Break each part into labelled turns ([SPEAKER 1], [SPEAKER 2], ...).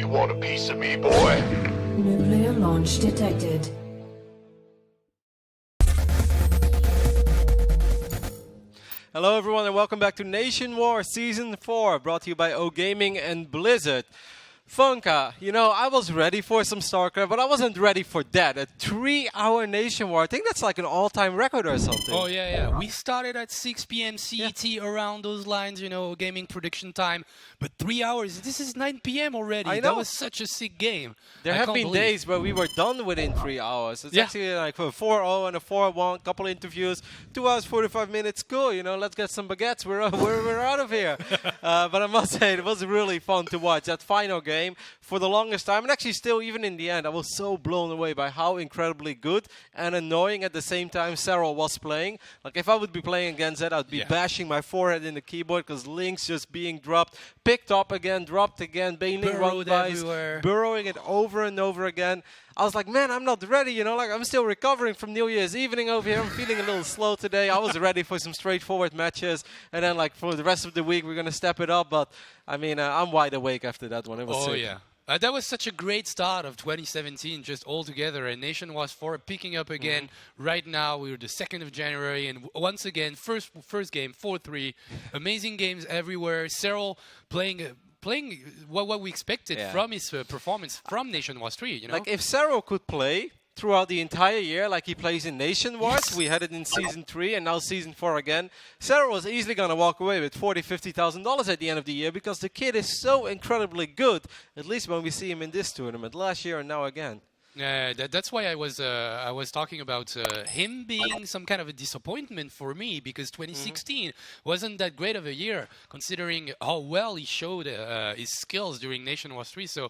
[SPEAKER 1] You want a piece of me, boy?
[SPEAKER 2] Nuclear launch detected.
[SPEAKER 3] Hello everyone and welcome back to Nation War Season 4, brought to you by O Gaming and Blizzard. Funka, you know, I was ready for some Starcraft, but I wasn't ready for that. A 3-hour Nation War, I think that's like an all-time record or something.
[SPEAKER 4] Oh, yeah. We started at 6 p.m. CET, around those lines, you know, gaming prediction time. But 3 hours, this is 9 p.m. already.
[SPEAKER 3] I know.
[SPEAKER 4] That was such a sick game.
[SPEAKER 3] There have been days where we were done within 3 hours. It's actually like a 4-0 and a 4-1, couple interviews, 2 hours, 45 minutes, cool, you know, let's get some baguettes, we're out of here. But I must say, it was really fun to watch that final game. For the longest time, and actually still even in the end, I was so blown away by how incredibly good and annoying at the same time Cyril was playing. Like if I would be playing against that, I'd be bashing my forehead in the keyboard because Link's just being dropped, picked up again, dropped again, bailing one guys, burrowing it over and over again. I was like, man, I'm not ready, you know, like I'm still recovering from New Year's evening over here. I'm feeling a little slow today. I was ready for some straightforward matches. And then like for the rest of the week, we're going to step it up. But I mean, I'm wide awake after that one. It was sick.
[SPEAKER 4] That was such a great start of 2017, just all together. And Nation was picking up again. Right now, we're the 2nd of January. And once again, first game, 4-3. Amazing games everywhere. Cyril playing what we expected from his performance from Nation Wars 3, you know?
[SPEAKER 3] Like if Cyril could play throughout the entire year like he plays in Nation Wars, we had it in Season 3 and now Season 4 again, Cyril was easily going to walk away with $40,000, $50,000 at the end of the year because the kid is so incredibly good, at least when we see him in this tournament, last year and now again.
[SPEAKER 4] That's why I was talking about him being some kind of a disappointment for me because 2016 wasn't that great of a year considering how well he showed his skills during Nation Wars 3. So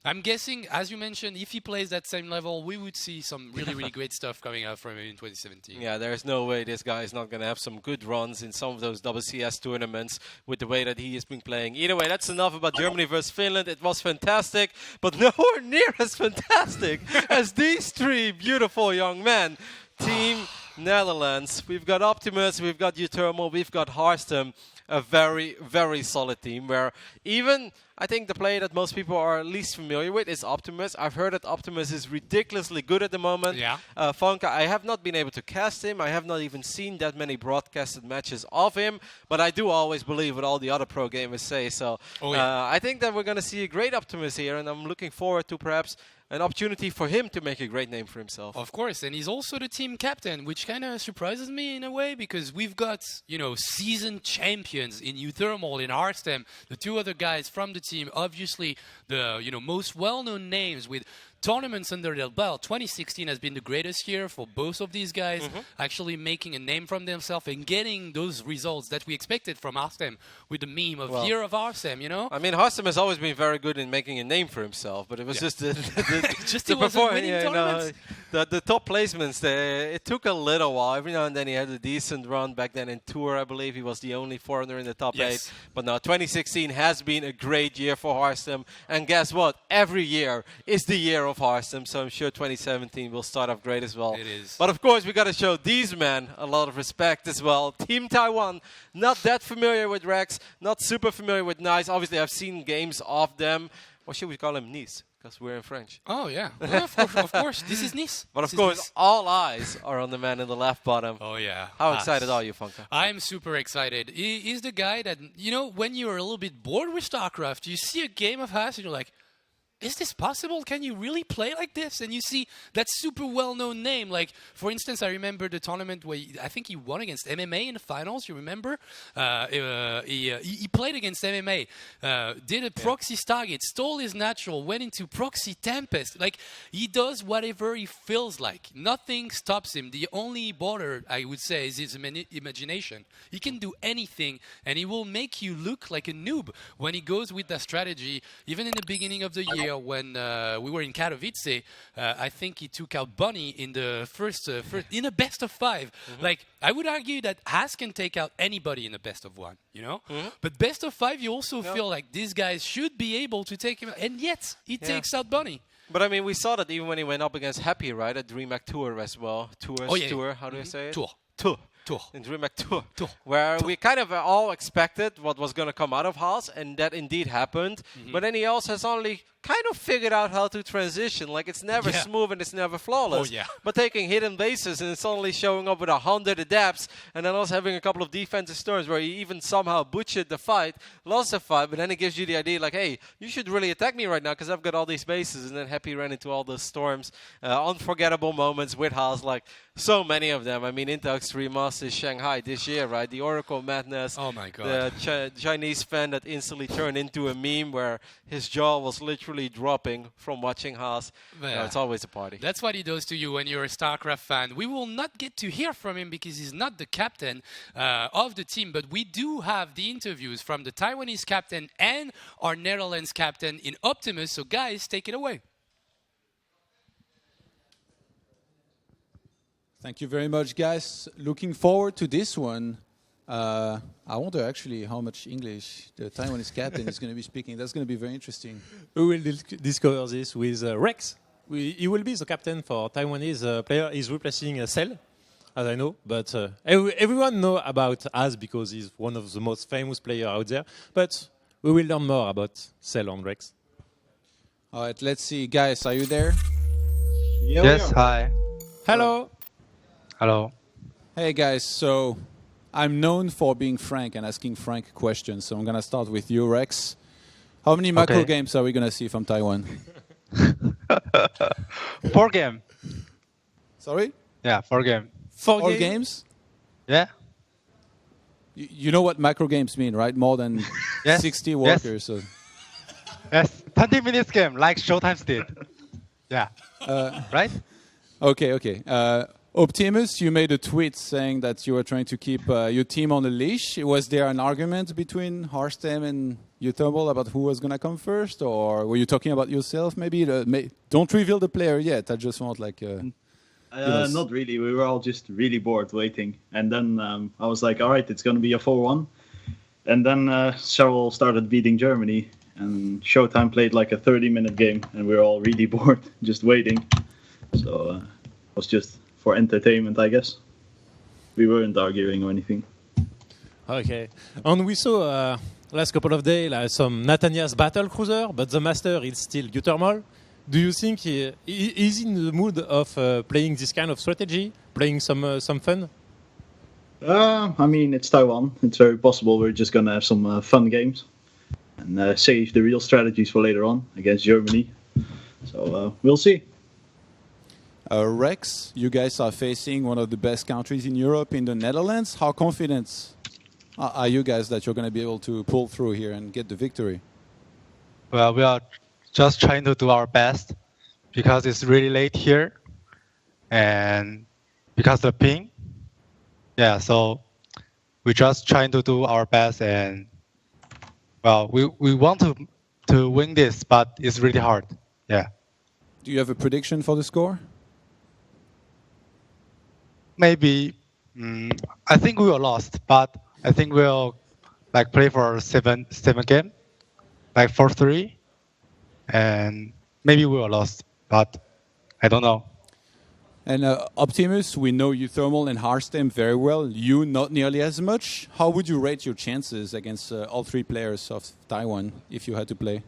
[SPEAKER 4] I'm guessing, as you mentioned, if he plays that same level, we would see some really great stuff coming out from him in 2017.
[SPEAKER 3] Yeah, there's no way this guy is not going to have some good runs in some of those WCS tournaments with the way that he has been playing. Either way, that's enough about Germany versus Finland. It was fantastic, but nowhere near as fantastic as these three beautiful young men. Team Netherlands. We've got Optimus, we've got Uthermal, we've got Harstem. A very, very solid team where even I think the player that most people are least familiar with is Optimus. I've heard that Optimus is ridiculously good at the moment. Funka, I have not been able to cast him. I have not even seen that many broadcasted matches of him. But I do always believe what all the other pro gamers say. So I think that we're going to see a great Optimus here. And I'm looking forward to perhaps an opportunity for him to make a great name for himself.
[SPEAKER 4] Of course, and he's also the team captain, which kind of surprises me in a way because we've got, you know, seasoned champions in Uthermal, in Harstem, the two other guys from the team, obviously the, you know, most well-known names with tournaments under their belt. 2016 has been the greatest year for both of these guys, actually making a name from themselves and getting those results that we expected from Harstem with the meme of Year of Harstem, you know?
[SPEAKER 3] I mean, Harstem has always been very good in making a name for himself, but it was just the the top placements. It took a little while. Every now and then he had a decent run. Back then in Tour, I believe he was the only foreigner in the top 8. But now 2016 has been a great year for Harstem. And guess what? Every year is the year of Harstem, so I'm sure 2017 will start off great as well.
[SPEAKER 4] It is.
[SPEAKER 3] But of course, we got to show these men a lot of respect as well. Team Taiwan, not that familiar with Rex, not super familiar with Nice. Obviously, I've seen games of them. Or should we call him Nice? Because we're in French.
[SPEAKER 4] Oh, yeah. Well, of course. This is Nice.
[SPEAKER 3] But of course, all eyes are on the man in the left bottom.
[SPEAKER 4] Oh, yeah.
[SPEAKER 3] How excited are you, Funka?
[SPEAKER 4] I'm super excited. He's the guy that, you know, when you're a little bit bored with StarCraft, you see a game of Haas and you're like, is this possible? Can you really play like this? And you see that super well-known name. Like, for instance, I remember the tournament where I think he won against MMA in the finals. You remember? He played against MMA, did a proxy target, stole his natural, went into proxy Tempest. Like, he does whatever he feels like. Nothing stops him. The only border, I would say, is his imagination. He can do anything, and he will make you look like a noob when he goes with that strategy. Even in the beginning of the year, when we were in Katowice, I think he took out Bunny in the first in a best of 5. Like, I would argue that Haas can take out anybody in a best of 1, you know? But best of 5, you also feel like these guys should be able to take him out, and yet he takes out Bunny.
[SPEAKER 3] But I mean, we saw that even when he went up against Happy, right, at DreamHack Tour as well. Tour, how do you say it? Tour. In DreamHack Tour. Where we kind of all expected what was going to come out of Haas, and that indeed happened. But then he also has only kind of figured out how to transition. Like, it's never smooth and it's never flawless.
[SPEAKER 4] Oh, yeah.
[SPEAKER 3] But taking hidden bases and suddenly showing up with 100 adapts, and then also having a couple of defensive turns where he even somehow butchered the fight, lost the fight, but then it gives you the idea, like, hey, you should really attack me right now because I've got all these bases. And then Happy ran into all those storms. Unforgettable moments with Haas, like so many of them. I mean, into Extreme Masters Shanghai this year, right? The Oracle Madness.
[SPEAKER 4] Oh, my God.
[SPEAKER 3] The Chinese fan that instantly turned into a meme where his jaw was literally dropping from watching Haas.
[SPEAKER 4] Yeah.
[SPEAKER 3] It's always a party.
[SPEAKER 4] That's what he does to you when you're a StarCraft fan. We will not get to hear from him because he's not the captain of the team, but we do have the interviews from the Taiwanese captain and our Netherlands captain in Optimus. So guys, take it away.
[SPEAKER 1] Thank you very much, guys. Looking forward to this one. I wonder actually how much English the Taiwanese captain is going to be speaking. That's going to be very interesting.
[SPEAKER 5] We will discover this with Rex. He will be the captain for Taiwanese player. He's replacing Cell, as I know. But everyone know about Az because he's one of the most famous players out there. But we will learn more about Cell and Rex.
[SPEAKER 1] All right, let's see. Guys, are you there?
[SPEAKER 6] Yes, hi.
[SPEAKER 5] Hello.
[SPEAKER 6] Hello.
[SPEAKER 1] Hey, guys. So I'm known for being frank and asking frank questions. So I'm going to start with you, Rex. How many macro games are we going to see from Taiwan?
[SPEAKER 6] 4 game.
[SPEAKER 1] Sorry?
[SPEAKER 6] Yeah, 4 game.
[SPEAKER 1] Four games?
[SPEAKER 6] Yeah.
[SPEAKER 1] You know what macro games mean, right? More than
[SPEAKER 6] Yes.
[SPEAKER 1] 60 workers. So.
[SPEAKER 6] Yes, 20 minutes game like Showtimes did. Yeah. Right?
[SPEAKER 1] Okay. Optimus, you made a tweet saying that you were trying to keep your team on a leash. Was there an argument between Harstem and Uthermal about who was going to come first? Or were you talking about yourself maybe? Don't reveal the player yet. I just want like...
[SPEAKER 7] Not really. We were all just really bored waiting. And then I was like, all right, it's going to be a 4-1. And then Cheryl started beating Germany. And Showtime played like a 30-minute game. And we were all really bored just waiting. So it was just for entertainment, I guess. We weren't arguing or anything.
[SPEAKER 5] Okay. And we saw last couple of days like, some Nathaniel's battle cruiser, but the master is still Uthermal. Do you think he is in the mood of playing this kind of strategy, playing some fun?
[SPEAKER 7] I mean, it's Taiwan. It's very possible we're just going to have some fun games. And save the real strategies for later on against Germany. So we'll see.
[SPEAKER 1] Rex, you guys are facing one of the best countries in Europe in the Netherlands. How confident are you guys that you're going to be able to pull through here and get the victory?
[SPEAKER 6] Well, we are just trying to do our best because it's really late here and because of the ping. Yeah, so we're just trying to do our best and well, we want to win this, but it's really hard. Yeah.
[SPEAKER 1] Do you have a prediction for the score?
[SPEAKER 6] Maybe I think we were lost, but I think we'll like play for seven game, like 4-3, and maybe we were lost, but I don't know.
[SPEAKER 1] And Optimus, we know you Thermal and Harstem very well. You not nearly as much. How would you rate your chances against all three players of Taiwan if you had to play?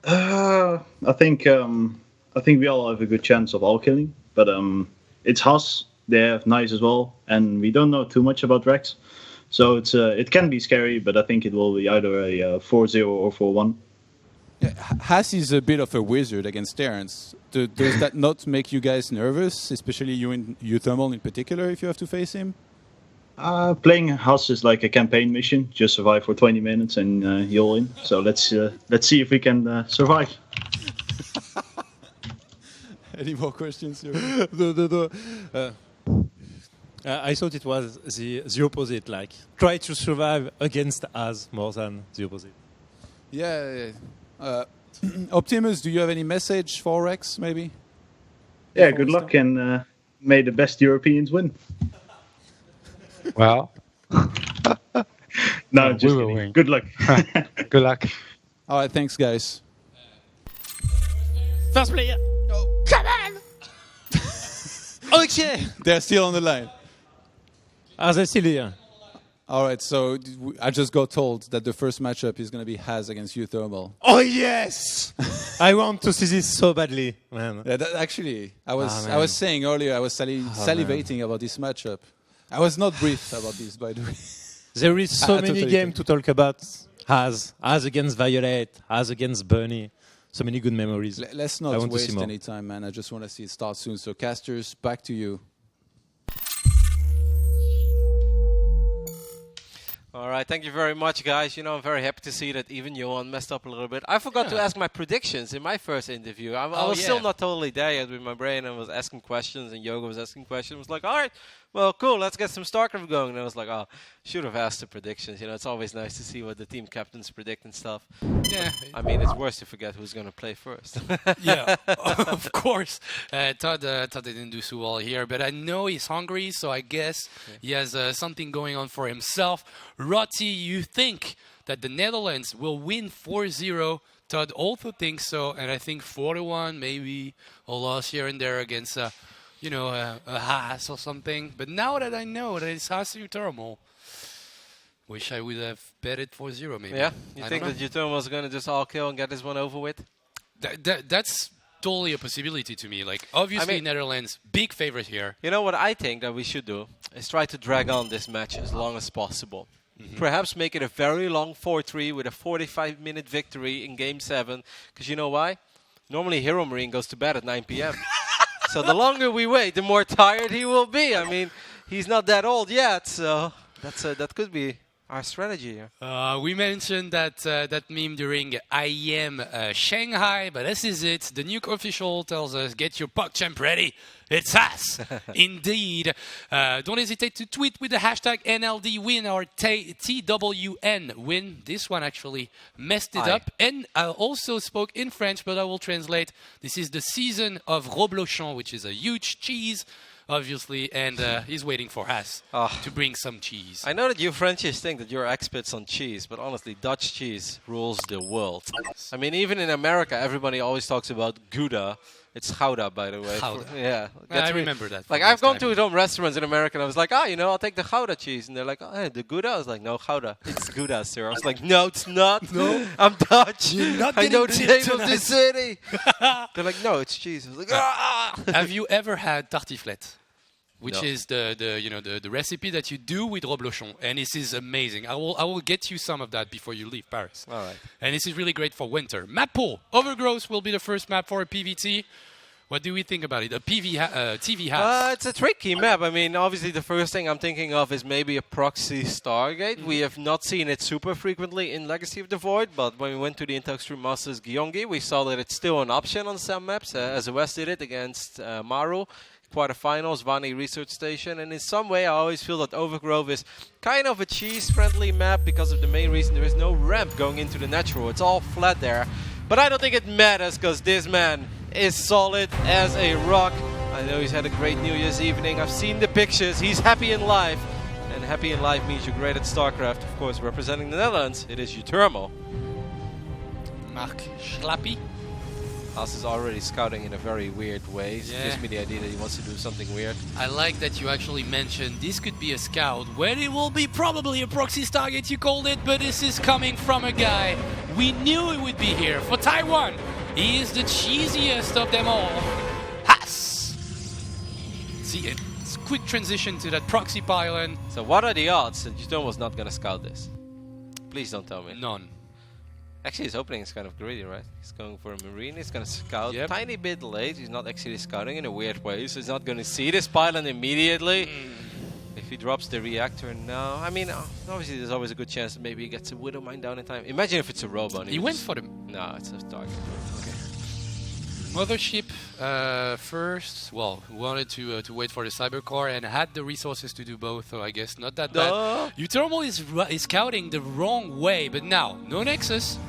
[SPEAKER 7] I think we all have a good chance of all killing, but it's Haas. They have Nice as well, and we don't know too much about Rex, so it can be scary. But I think it will be either a 4-0 or 4-1.
[SPEAKER 1] Yeah, Haas is a bit of a wizard against Terrence. Does that not make you guys nervous, especially you Thermal in particular, if you have to face him?
[SPEAKER 7] Playing Haas is like a campaign mission. Just survive for 20 minutes and you'll win. So let's see if we can survive.
[SPEAKER 1] Any more questions here?
[SPEAKER 5] I thought it was the opposite, like try to survive against us more than the opposite.
[SPEAKER 1] Yeah. Optimus, do you have any message for Rex, maybe?
[SPEAKER 7] Yeah, good luck and may the best Europeans win.
[SPEAKER 6] Well,
[SPEAKER 7] no, just
[SPEAKER 6] we will
[SPEAKER 7] kidding.
[SPEAKER 6] win.
[SPEAKER 7] Good luck.
[SPEAKER 6] Good luck.
[SPEAKER 1] All right, thanks, guys.
[SPEAKER 5] First player. Oh. Come on. Okay.
[SPEAKER 1] They're still on the line.
[SPEAKER 5] Are they still here?
[SPEAKER 1] All right, so I just got told that the first matchup is going to be Haz against Thermal.
[SPEAKER 5] Oh yes! I want to see this so badly, man.
[SPEAKER 1] Yeah, actually, I was saying earlier, I was salivating about this matchup. I was not briefed about this, by the way.
[SPEAKER 5] There is so many games to talk about. Haz against Violet, Haz against Bernie. So many good memories.
[SPEAKER 1] Let's not waste any time, man. I just want to see it start soon. So, casters, back to you.
[SPEAKER 3] All right, thank you very much, guys. I'm very happy to see that even Johan messed up a little bit. I forgot to ask my predictions in my first interview. I was still not totally there yet with my brain. I was asking questions, and Yoga was asking questions. I was like, all right, well, cool, let's get some Starcraft going. And I was like, oh, should have asked the predictions. It's always nice to see what the team captains predict and stuff.
[SPEAKER 4] Yeah.
[SPEAKER 3] I mean, it's worse to forget who's going to play first.
[SPEAKER 4] Yeah, of course. Todd didn't do so well here, but I know he's hungry, so I guess he has something going on for himself. Rotti, you think that the Netherlands will win 4-0. Todd also thinks so, and I think 4-1, maybe a loss here and there against a Haas or something. But now that I know that it's Haas Thermal, wish I would have betted 4-0 maybe.
[SPEAKER 3] Yeah? You think that Thermal was going to just all kill and get this one over with?
[SPEAKER 4] That's totally a possibility to me. Like, obviously, Netherlands, big favorite here.
[SPEAKER 3] You know what I think that we should do? Is try to drag on this match as long as possible. Mm-hmm. Perhaps make it a very long 4-3 with a 45-minute victory in Game 7. Because you know why? Normally, Hero Marine goes to bed at 9 p.m. So the longer we wait, the more tired he will be. I mean, he's not that old yet, so that could be our strategy here.
[SPEAKER 4] We mentioned that meme during IEM Shanghai, but this is it. The Nuke official tells us, get your PogChamp ready. It's us. Indeed. Don't hesitate to tweet with the hashtag NLDWin or TWN win. This one actually messed it up. And I also spoke in French, but I will translate. This is the season of Roblochon, which is a huge cheese, obviously, and he's waiting for us to bring some cheese.
[SPEAKER 3] I know that you Frenchies think that you're experts on cheese, but honestly, Dutch cheese rules the world. I mean, even in America, everybody always talks about Gouda. It's Gouda, by the way.
[SPEAKER 4] Yeah.
[SPEAKER 3] I
[SPEAKER 4] remember that.
[SPEAKER 3] Like, I've gone to some restaurants in America, and I was like, I'll take the Gouda cheese. And they're like, hey, the Gouda? I was like, no, Gouda. It's Gouda, sir. I was like, no, it's not. No. I'm Dutch. I know the name of the city. They're like, no, it's cheese. I was like,
[SPEAKER 4] Have you ever had tartiflette? Which is the recipe that you do with Roblochon, and this is amazing. I will get you some of that before you leave Paris.
[SPEAKER 3] All right.
[SPEAKER 4] And this is really great for winter. Map pool. Overgrowth will be the first map for a PVT. What do we think about it? A TV house.
[SPEAKER 3] It's a tricky map. I mean, obviously the first thing I'm thinking of is maybe a proxy Stargate. Mm-hmm. We have not seen it super frequently in Legacy of the Void, but when we went to the Intel Extreme Masters Gyeonggi, we saw that it's still an option on some maps, as West did it against Maru. Quarterfinals, Vani Research Station, and in some way I always feel that Overgrowth is kind of a cheese-friendly map because of the main reason there is no ramp going into the natural. It's all flat there. But I don't think it matters because this man is solid as a rock. I know he's had a great New Year's evening. I've seen the pictures. He's happy in life. And happy in life means you're great at StarCraft. Of course, representing the Netherlands, it is Thermal.
[SPEAKER 4] Mark Schlappy.
[SPEAKER 3] Haas is already scouting in a very weird way. It gives me the idea that he wants to do something weird.
[SPEAKER 4] I like that you actually mentioned this could be a scout, where it will be probably a proxy Stargate, you called it, but this is coming from a guy we knew he would be here. For Taiwan, he is the cheesiest of them all. Haas! See, it's quick transition to that proxy pylon.
[SPEAKER 3] So what are the odds that Thermal was not going to scout this? Please don't tell me.
[SPEAKER 4] None.
[SPEAKER 3] Actually, his opening is kind of greedy, right? He's going for a Marine. He's going to scout a tiny bit late. He's not actually scouting in a weird way, so he's not going to see this pylon immediately. If he drops the reactor now, I mean, obviously there's always a good chance that maybe he gets a Widow Mine down in time. Imagine if it's a robot.
[SPEAKER 4] He went for them.
[SPEAKER 3] No, it's a target. Okay.
[SPEAKER 4] Mothership first. Well, wanted to wait for the Cybercore and had the resources to do both, so I guess not that bad. Thermal is scouting the wrong way, but now, no Nexus.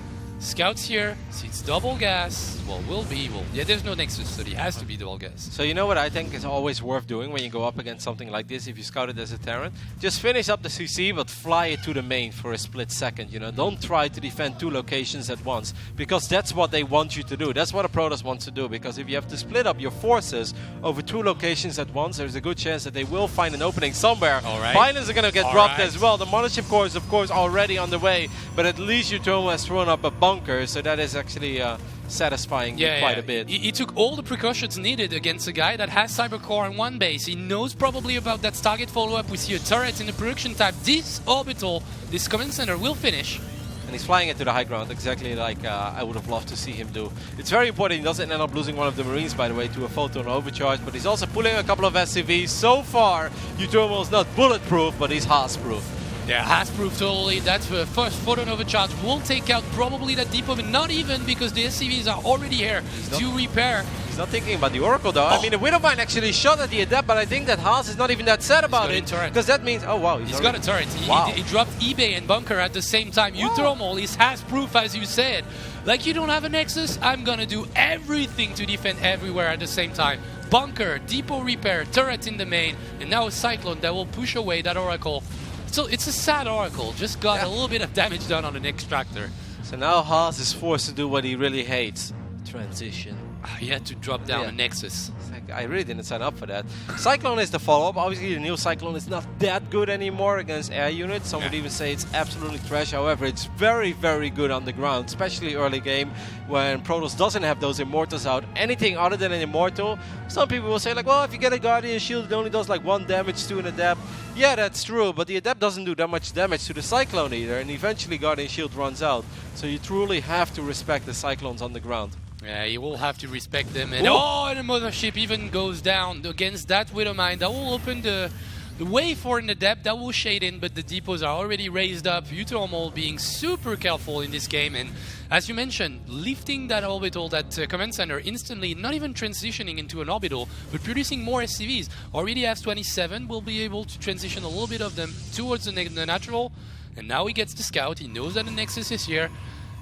[SPEAKER 4] Scouts here, see it's double gas. Well, yeah, there's no Nexus, so it has to be double gas.
[SPEAKER 3] So you know what I think is always worth doing when you go up against something like this, if you scout it as a Terran? Just finish up the CC, but fly it to the main for a split second, you know? Don't try to defend 2 locations at once, because that's what they want you to do. That's what a Protoss wants to do, because if you have to split up your forces over 2 locations at once, there's a good chance that they will find an opening somewhere.
[SPEAKER 4] All right.
[SPEAKER 3] Pylons are going to get dropped as well. The Mothership Core is, of course, already on the way, but at least Utomo has thrown up a bunker, so that is actually satisfying quite a bit.
[SPEAKER 4] He took all the precautions needed against a guy that has Cybercore on one base. He knows probably about that target follow-up. We see a turret in the production type. This orbital, this command center will finish.
[SPEAKER 3] And he's flying it to the high ground, exactly like I would have loved to see him do. It's very important he doesn't end up losing one of the Marines, by the way, to a photon overcharge, but he's also pulling a couple of SCVs. So far, Utomo is not bulletproof, but he's Haas-proof.
[SPEAKER 4] Yeah, Haas-proof totally. That's the first photon overcharge. Will take out probably that depot, but not even, because the SCVs are already here to repair.
[SPEAKER 3] He's not thinking about the Oracle, though. I mean, the Widowmine actually shot at the Adept, but I think that Haas is not even that sad about it. Because that means, oh wow,
[SPEAKER 4] he's got a turret. He dropped eBay and bunker at the same time. Utomo is Haas-proof, as you said. Like, you don't have a Nexus? I'm gonna do everything to defend everywhere at the same time. Bunker, depot repair, turret in the main, and now a Cyclone that will push away that Oracle. So it's a sad Oracle, just got a little bit of damage done on an extractor.
[SPEAKER 3] So now Haas is forced to do what he really hates. Transition.
[SPEAKER 4] He had to drop down a Nexus.
[SPEAKER 3] I really didn't sign up for that. Cyclone is the follow-up. Obviously, the new Cyclone is not that good anymore against air units. Some would even say it's absolutely trash. However, it's very, very good on the ground, especially early game when Protoss doesn't have those Immortals out. Anything other than an Immortal, some people will say, like, well, if you get a Guardian Shield, it only does like 1 damage to an Adept. Yeah, that's true, but the Adept doesn't do that much damage to the Cyclone either, and eventually Guardian Shield runs out. So you truly have to respect the Cyclones on the ground.
[SPEAKER 4] Yeah, you will have to respect them. And and the Mothership even goes down against that Widowmine. That will open the way for an Adept. That will shade in, but the depots are already raised up. Utomo being super careful in this game. And as you mentioned, lifting that orbital, that command center instantly, not even transitioning into an orbital, but producing more SCVs. Already has 27, will be able to transition a little bit of them towards the natural. And now he gets the scout. He knows that the Nexus is here.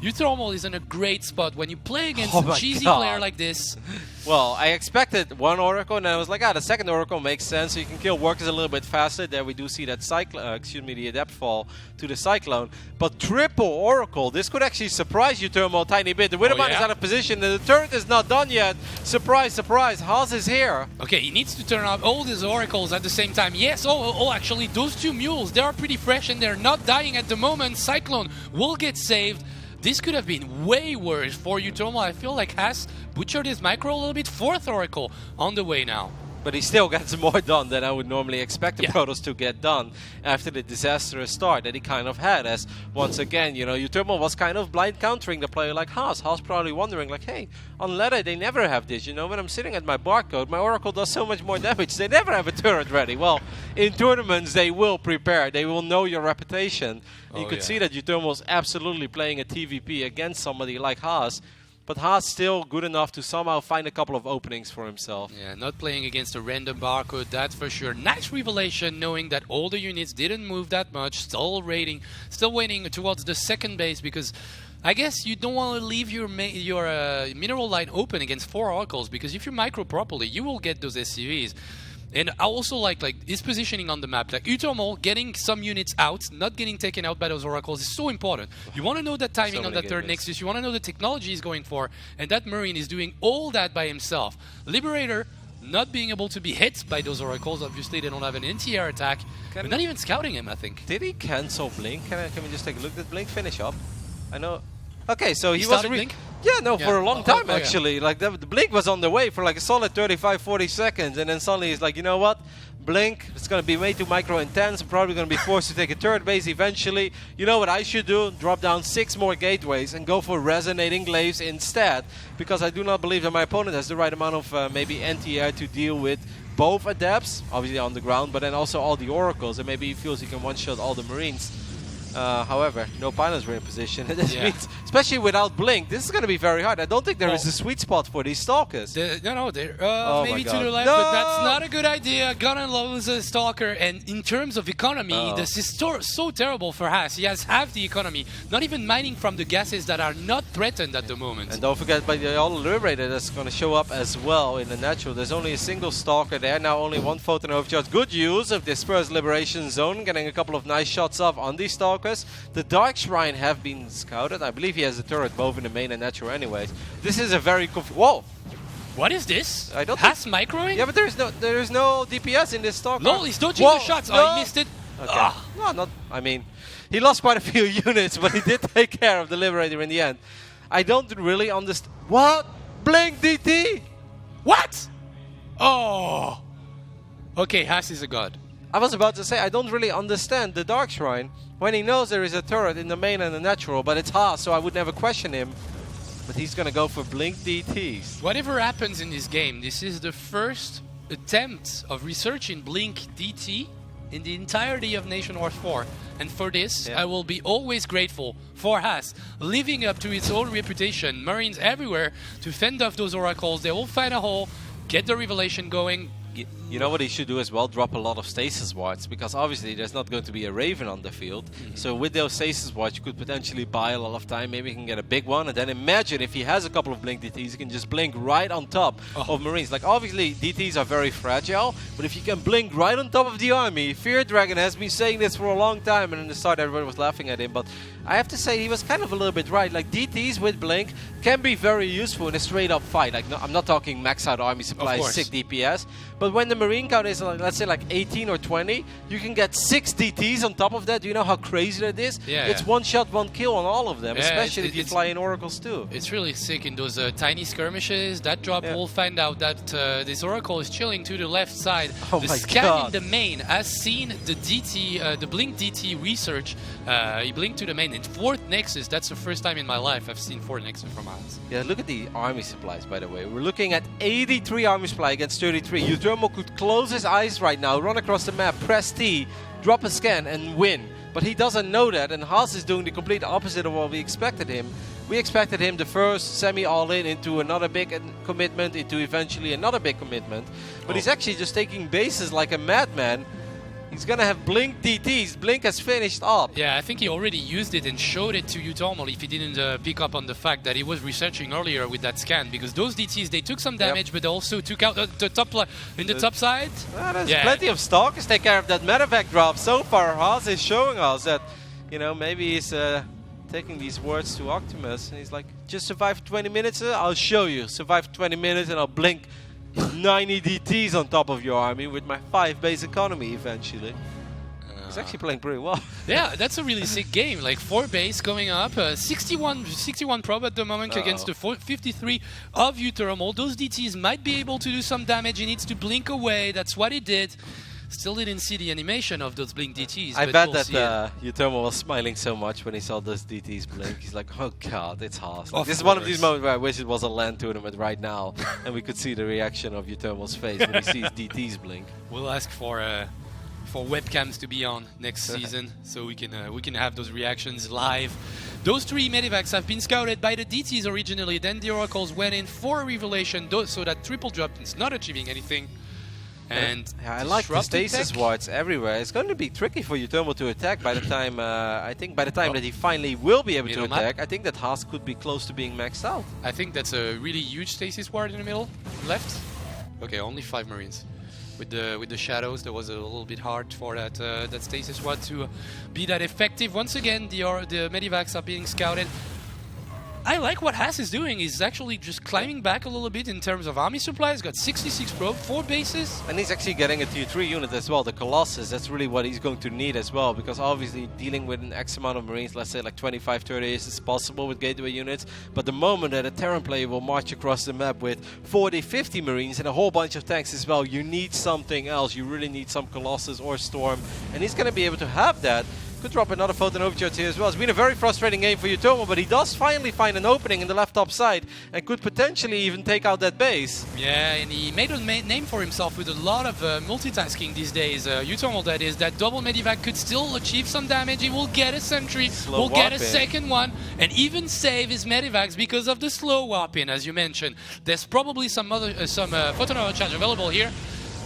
[SPEAKER 4] Utomo is in a great spot when you play against a cheesy player like this.
[SPEAKER 3] Well, I expected 1 Oracle, and I was like, the second Oracle makes sense, so you can kill workers a little bit faster. There we do see that the Adept fall to the Cyclone. But triple Oracle, this could actually surprise Utomo a tiny bit. The Widowmine is out of position, and the turret is not done yet. Surprise, surprise, Haas is here.
[SPEAKER 4] Okay, he needs to turn out all these Oracles at the same time. Yes, actually, those 2 mules, they are pretty fresh, and they're not dying at the moment. Cyclone will get saved. This could have been way worse for Utomo. I feel like Haas butchered his micro a little bit. 4th Oracle on the way now.
[SPEAKER 3] But he still gets more done than I would normally expect the Protoss to get done after the disastrous start that he kind of had. As once again, you know, Utomo was kind of blind countering the player like Haas. Haas probably wondering like, hey, on ladder they never have this. You know, when I'm sitting at my barcode, my Oracle does so much more damage. They never have a turret ready. Well, in tournaments they will prepare. They will know your reputation. You could see that Utomo was absolutely playing a TVP against somebody like Haas. But Haas still good enough to somehow find a couple of openings for himself.
[SPEAKER 4] Yeah, not playing against a random barcode, that's for sure. Nice revelation, knowing that all the units didn't move that much. Still waiting towards the second base, because I guess you don't want to leave your mineral line open against 4 Oracles, because if you micro properly, you will get those SCVs. And I also like his positioning on the map. Like Utomo getting some units out, not getting taken out by those Oracles is so important. You want to know that timing on that third Nexus. You want to know the technology he's going for. And that Marine is doing all that by himself. Liberator not being able to be hit by those Oracles. Obviously, they don't have an anti-air attack. But not even scouting him, I think.
[SPEAKER 3] Did he cancel Blink? Can we just take a look? Did Blink finish up? I know. Okay, so he
[SPEAKER 4] started Blink?
[SPEAKER 3] For a long time actually. Like the Blink was on the way for like a solid 35-40 seconds, and then suddenly he's like, you know what? Blink, it's going to be way too micro intense. I'm probably going to be forced to take a turret base eventually. You know what I should do? Drop down 6 more gateways and go for resonating glaives instead, because I do not believe that my opponent has the right amount of maybe anti-air to deal with both Adepts, obviously on the ground, but then also all the Oracles, and maybe he feels he can one-shot all the Marines. However, no pilots were in position. This
[SPEAKER 4] Yeah.
[SPEAKER 3] means, especially without Blink, this is going to be very hard. I don't think there is
[SPEAKER 4] Well,
[SPEAKER 3] a sweet spot for these Stalkers.
[SPEAKER 4] No, they're
[SPEAKER 3] Oh
[SPEAKER 4] maybe
[SPEAKER 3] my
[SPEAKER 4] to the
[SPEAKER 3] God.
[SPEAKER 4] left,
[SPEAKER 3] No!
[SPEAKER 4] but that's not a good idea. Gonna lose a Stalker, and in terms of economy, this is so terrible for Haas. He has half the economy, not even mining from the gases that are not threatened at the moment.
[SPEAKER 3] And don't forget about the auto liberator that's going to show up as well in the natural. There's only a single Stalker there. Now only one photon overcharge. Good use of the Spurs Liberation Zone, getting a couple of nice shots off on these Stalkers. The Dark Shrine have been scouted. I believe he has a turret both in the main and natural anyways. This is a very... Whoa!
[SPEAKER 4] What is this?
[SPEAKER 3] I don't
[SPEAKER 4] Haas microing?
[SPEAKER 3] Yeah, but there is no DPS in this Stalker.
[SPEAKER 4] No, he's dodging
[SPEAKER 3] Whoa,
[SPEAKER 4] the shots.
[SPEAKER 3] no.
[SPEAKER 4] Oh, he missed it.
[SPEAKER 3] Okay. No, not... I mean, he lost quite a few units, but he did take care of the Liberator in the end. I don't really understand... What? Blink DT?
[SPEAKER 4] What? Oh. Okay, Haas is a god.
[SPEAKER 3] I was about to say, I don't really understand the Dark Shrine when he knows there is a turret in the main and the natural, but it's Haas, so I would never question him. But he's going to go for Blink DTs.
[SPEAKER 4] Whatever happens in this game, this is the first attempt of researching Blink DT in the entirety of Nation Wars 4. And for this, I will be always grateful for Haas, living up to its own reputation. Marines everywhere to fend off those oracles. They will find a hole, get the revelation going.
[SPEAKER 3] You know what he should do as well? Drop a lot of stasis wards, because obviously there's not going to be a Raven on the field. So with those stasis wards, you could potentially buy a lot of time. Maybe he can get a big one, and then imagine if he has a couple of Blink DTs, he can just blink right on top of Marines. Like, obviously DTs are very fragile, but if you can blink right on top of the army, Fear Dragon has been saying this for a long time, and in the start everybody was laughing at him, but I have to say he was kind of a little bit right. Like, DTs with blink can be very useful in a straight up fight. Like, no, I'm not talking max out army supplies, 6 DPS, but when the Marine count is, like, let's say, like 18 or 20, you can get 6 DTs on top of that. Do you know how crazy that is?
[SPEAKER 4] Yeah,
[SPEAKER 3] it's one shot, one kill on all of them,
[SPEAKER 4] Yeah,
[SPEAKER 3] especially if you fly in Oracles too.
[SPEAKER 4] It's really sick in those tiny skirmishes. That drop, we'll find out that this Oracle is chilling to the left side.
[SPEAKER 3] Oh
[SPEAKER 4] the
[SPEAKER 3] my
[SPEAKER 4] scan
[SPEAKER 3] God.
[SPEAKER 4] in the main has seen the DT, the Blink DT research. He blinked to the main. In 4th Nexus, that's the first time in my life I've seen 4th Nexus from us.
[SPEAKER 3] Yeah, look at the army supplies, by the way. We're looking at 83 army supply against 33. Uthermo could close his eyes right now, run across the map, press T, drop a scan, and win. But he doesn't know that, and Haas is doing the complete opposite of what we expected him. We expected him the first semi-all-in into another big commitment, into eventually another big commitment. But he's actually just taking bases like a madman. He's gonna have Blink DTs. Blink has finished up.
[SPEAKER 4] Yeah, I think he already used it and showed it to Utormal if he didn't pick up on the fact that he was researching earlier with that scan, because those DTs, they took some damage, but they also took out the top in the top side.
[SPEAKER 3] There's plenty of Stalkers take care of that medevac drop. So far, Haas is showing us that, you know, maybe he's taking these words to Optimus, and he's like, just survive 20 minutes, I'll show you. Survive 20 minutes and I'll blink 90 DTs on top of your army with my 5 base economy eventually. He's actually playing pretty well.
[SPEAKER 4] Yeah, that's a really sick game. Like 4 base going up, 61 prob at the moment against the 53 of Uthermal. Those DTs might be able to do some damage. He needs to blink away. That's what he did. Still didn't see the animation of those blink DTs.
[SPEAKER 3] I
[SPEAKER 4] but
[SPEAKER 3] bet
[SPEAKER 4] we'll
[SPEAKER 3] that Uthermal was smiling so much when he saw those DTs blink. He's like, oh god, it's Haas.
[SPEAKER 4] Of
[SPEAKER 3] This is one of
[SPEAKER 4] course.
[SPEAKER 3] these moments where I wish it was a LAN tournament right now, and we could see the reaction of Uthermal's face when he sees DTs blink.
[SPEAKER 4] We'll ask for webcams to be on next season, so we can have those reactions live. Those 3 medevacs have been scouted by the DTs originally. Then the Oracles went in for revelation, so that triple drop is not achieving anything. And
[SPEAKER 3] Yeah, I like the
[SPEAKER 4] disrupted
[SPEAKER 3] stasis
[SPEAKER 4] tech.
[SPEAKER 3] wards everywhere. It's going to be tricky for Uthermal to attack by the time, I think by the time that he finally will be able to
[SPEAKER 4] Middle map.
[SPEAKER 3] attack, I think that Haas could be close to being maxed out.
[SPEAKER 4] I think that's a really huge stasis ward in the middle, left. Okay, only 5 Marines. With the shadows, that was a little bit hard for that stasis ward to be that effective. Once again, the medevacs are being scouted. I like what Haas is doing. He's actually just climbing back a little bit in terms of army supplies. Got 66 probe, 4 bases.
[SPEAKER 3] And he's actually getting a tier 3 unit as well, the Colossus. That's really what he's going to need as well, because obviously dealing with an X amount of Marines, let's say like 25, 30 is possible with gateway units. But the moment that a Terran player will march across the map with 40, 50 Marines and a whole bunch of tanks as well, you need something else. You really need some Colossus or Storm. And he's going to be able to have that Could drop another Photon Overcharge here as well. It's been a very frustrating game for Utomo, but he does finally find an opening in the left top side and could potentially even take out that base.
[SPEAKER 4] Yeah, and he made a name for himself with a lot of multitasking these days. Utomo, that is, that double medivac could still achieve some damage. He will get a sentry, will get a second one, and even save his medivacs because of the slow warp-in, as you mentioned. There's probably some Photon Overcharge available here.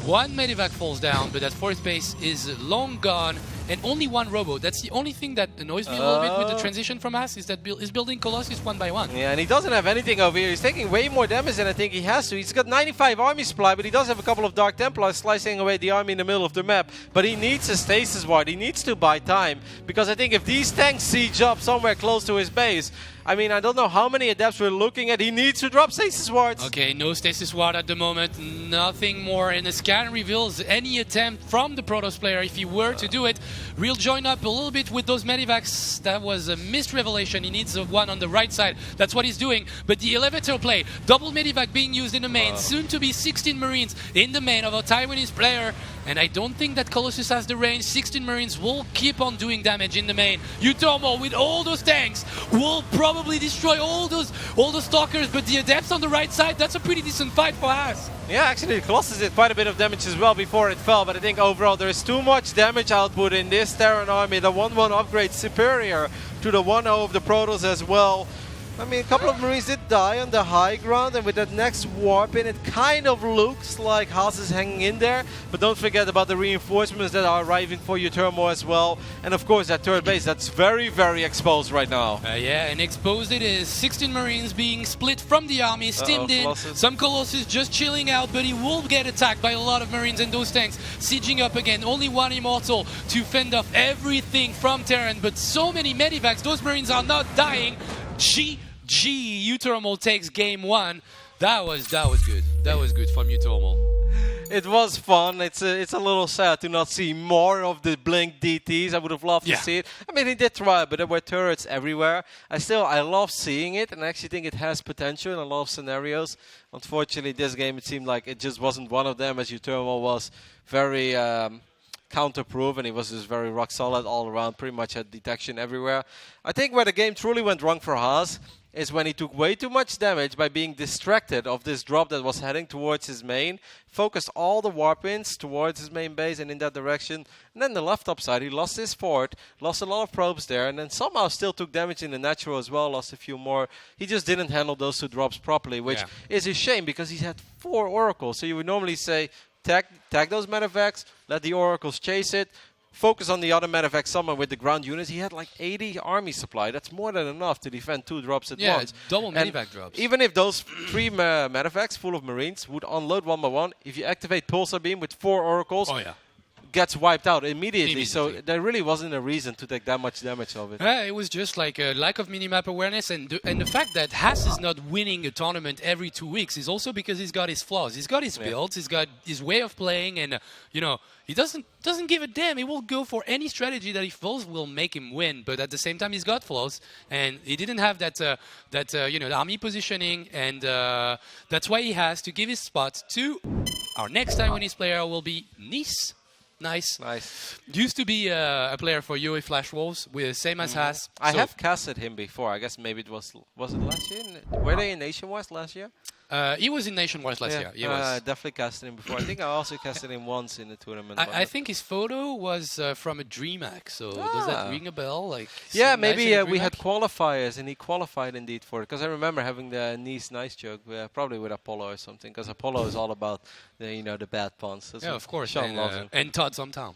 [SPEAKER 4] One medivac falls down, but that fourth base is long gone, and only one robo. That's the only thing that annoys me a little bit with the transition from us, is that he's building Colossus one by one.
[SPEAKER 3] Yeah, and he doesn't have anything over here. He's taking way more damage than I think he has to. He's got 95 army supply, but he does have a couple of Dark Templars slicing away the army in the middle of the map. But he needs a stasis ward. He needs to buy time, because I think if these tanks siege up somewhere close to his base, I mean, I don't know how many adepts we're looking at. He needs to drop stasis wards.
[SPEAKER 4] Okay, no stasis ward at the moment. Nothing more. And the scan reveals any attempt from the Protoss player, if he were to do it. Real join up a little bit with those medivacs. That was a missed revelation. He needs one on the right side. That's what he's doing. But the elevator play, double medivac being used in the main. Soon to be 16 Marines in the main of a Taiwanese player. And I don't think that Colossus has the range. 16 Marines will keep on doing damage in the main. Utomo, with all those tanks, will probably destroy all those Stalkers, but the Adepts on the right side, that's a pretty decent fight for us.
[SPEAKER 3] Yeah, actually, the Colossus did quite a bit of damage as well before it fell, but I think overall there is too much damage output in this Terran army. The 1-1 upgrade superior to the 1-0 of the Protoss as well. I mean, a couple of Marines did die on the high ground, and with that next warp in, it kind of looks like Haas is hanging in there. But don't forget about the reinforcements that are arriving for Utomo as well. And of course, that third base, that's very, very exposed right now.
[SPEAKER 4] Yeah, and exposed it is 16 Marines being split from the army, steamed in.
[SPEAKER 3] Colossus.
[SPEAKER 4] Some Colossus just chilling out, but he will get attacked by a lot of Marines and those tanks sieging up again. Only one Immortal to fend off everything from Terran, but so many medivacs, those Marines are not dying. Utomo takes game one. That was good. That was good from Utomo.
[SPEAKER 3] It was fun. It's a little sad to not see more of the Blink DTs. I would have loved to see it. I mean, he did try, but there were turrets everywhere. I love seeing it, and I actually think it has potential in a lot of scenarios. Unfortunately, this game, it seemed like it just wasn't one of them, as Utomo was very counter-proof, and he was just very rock solid all around, pretty much had detection everywhere. I think where the game truly went wrong for Haas is when he took way too much damage by being distracted of this drop that was heading towards his main, focused all the warp-ins towards his main base and in that direction, and then the left top side, he lost his fort, lost a lot of probes there, and then somehow still took damage in the natural as well, lost a few more. He just didn't handle those two drops properly, which is a shame, because he had 4 oracles, so you would normally say, tag those medevacs, let the oracles chase it, focus on the other medevac somewhere with the ground units. He had like 80 army supply. That's more than enough to defend 2 drops at once.
[SPEAKER 4] Yeah, double medevac drops.
[SPEAKER 3] Even if those 3 medevacs full of Marines would unload one by one, if you activate Pulsar Beam with 4 oracles, gets wiped out immediately. So there really wasn't a reason to take that much damage of it.
[SPEAKER 4] It was just like a lack of minimap awareness, and the fact that Haas is not winning a tournament every 2 weeks is also because he's got his flaws. He's got his builds, he's got his way of playing, and he doesn't give a damn. He will go for any strategy that he feels will make him win. But at the same time, he's got flaws, and he didn't have that army positioning, and that's why he has to give his spot to our next Taiwanese player. Will be Nice. Nice. Used to be a player for UA Flash Wolves, same as Haas.
[SPEAKER 3] I have casted him before. I guess maybe it was it last year? Were they in Nation Wars last year?
[SPEAKER 4] He was in Nation Wars last year. He was.
[SPEAKER 3] Definitely casted him before. I think I also casted him once in the tournament.
[SPEAKER 4] I think his photo was from a DreamHack. So does that ring a bell? Like,
[SPEAKER 3] maybe we had qualifiers, and he qualified indeed for it. Because I remember having the Nice joke, probably with Apollo or something. Because Apollo is all about the bad puns. That's
[SPEAKER 4] of course.
[SPEAKER 3] Sean loves him.
[SPEAKER 4] And Todd sometime.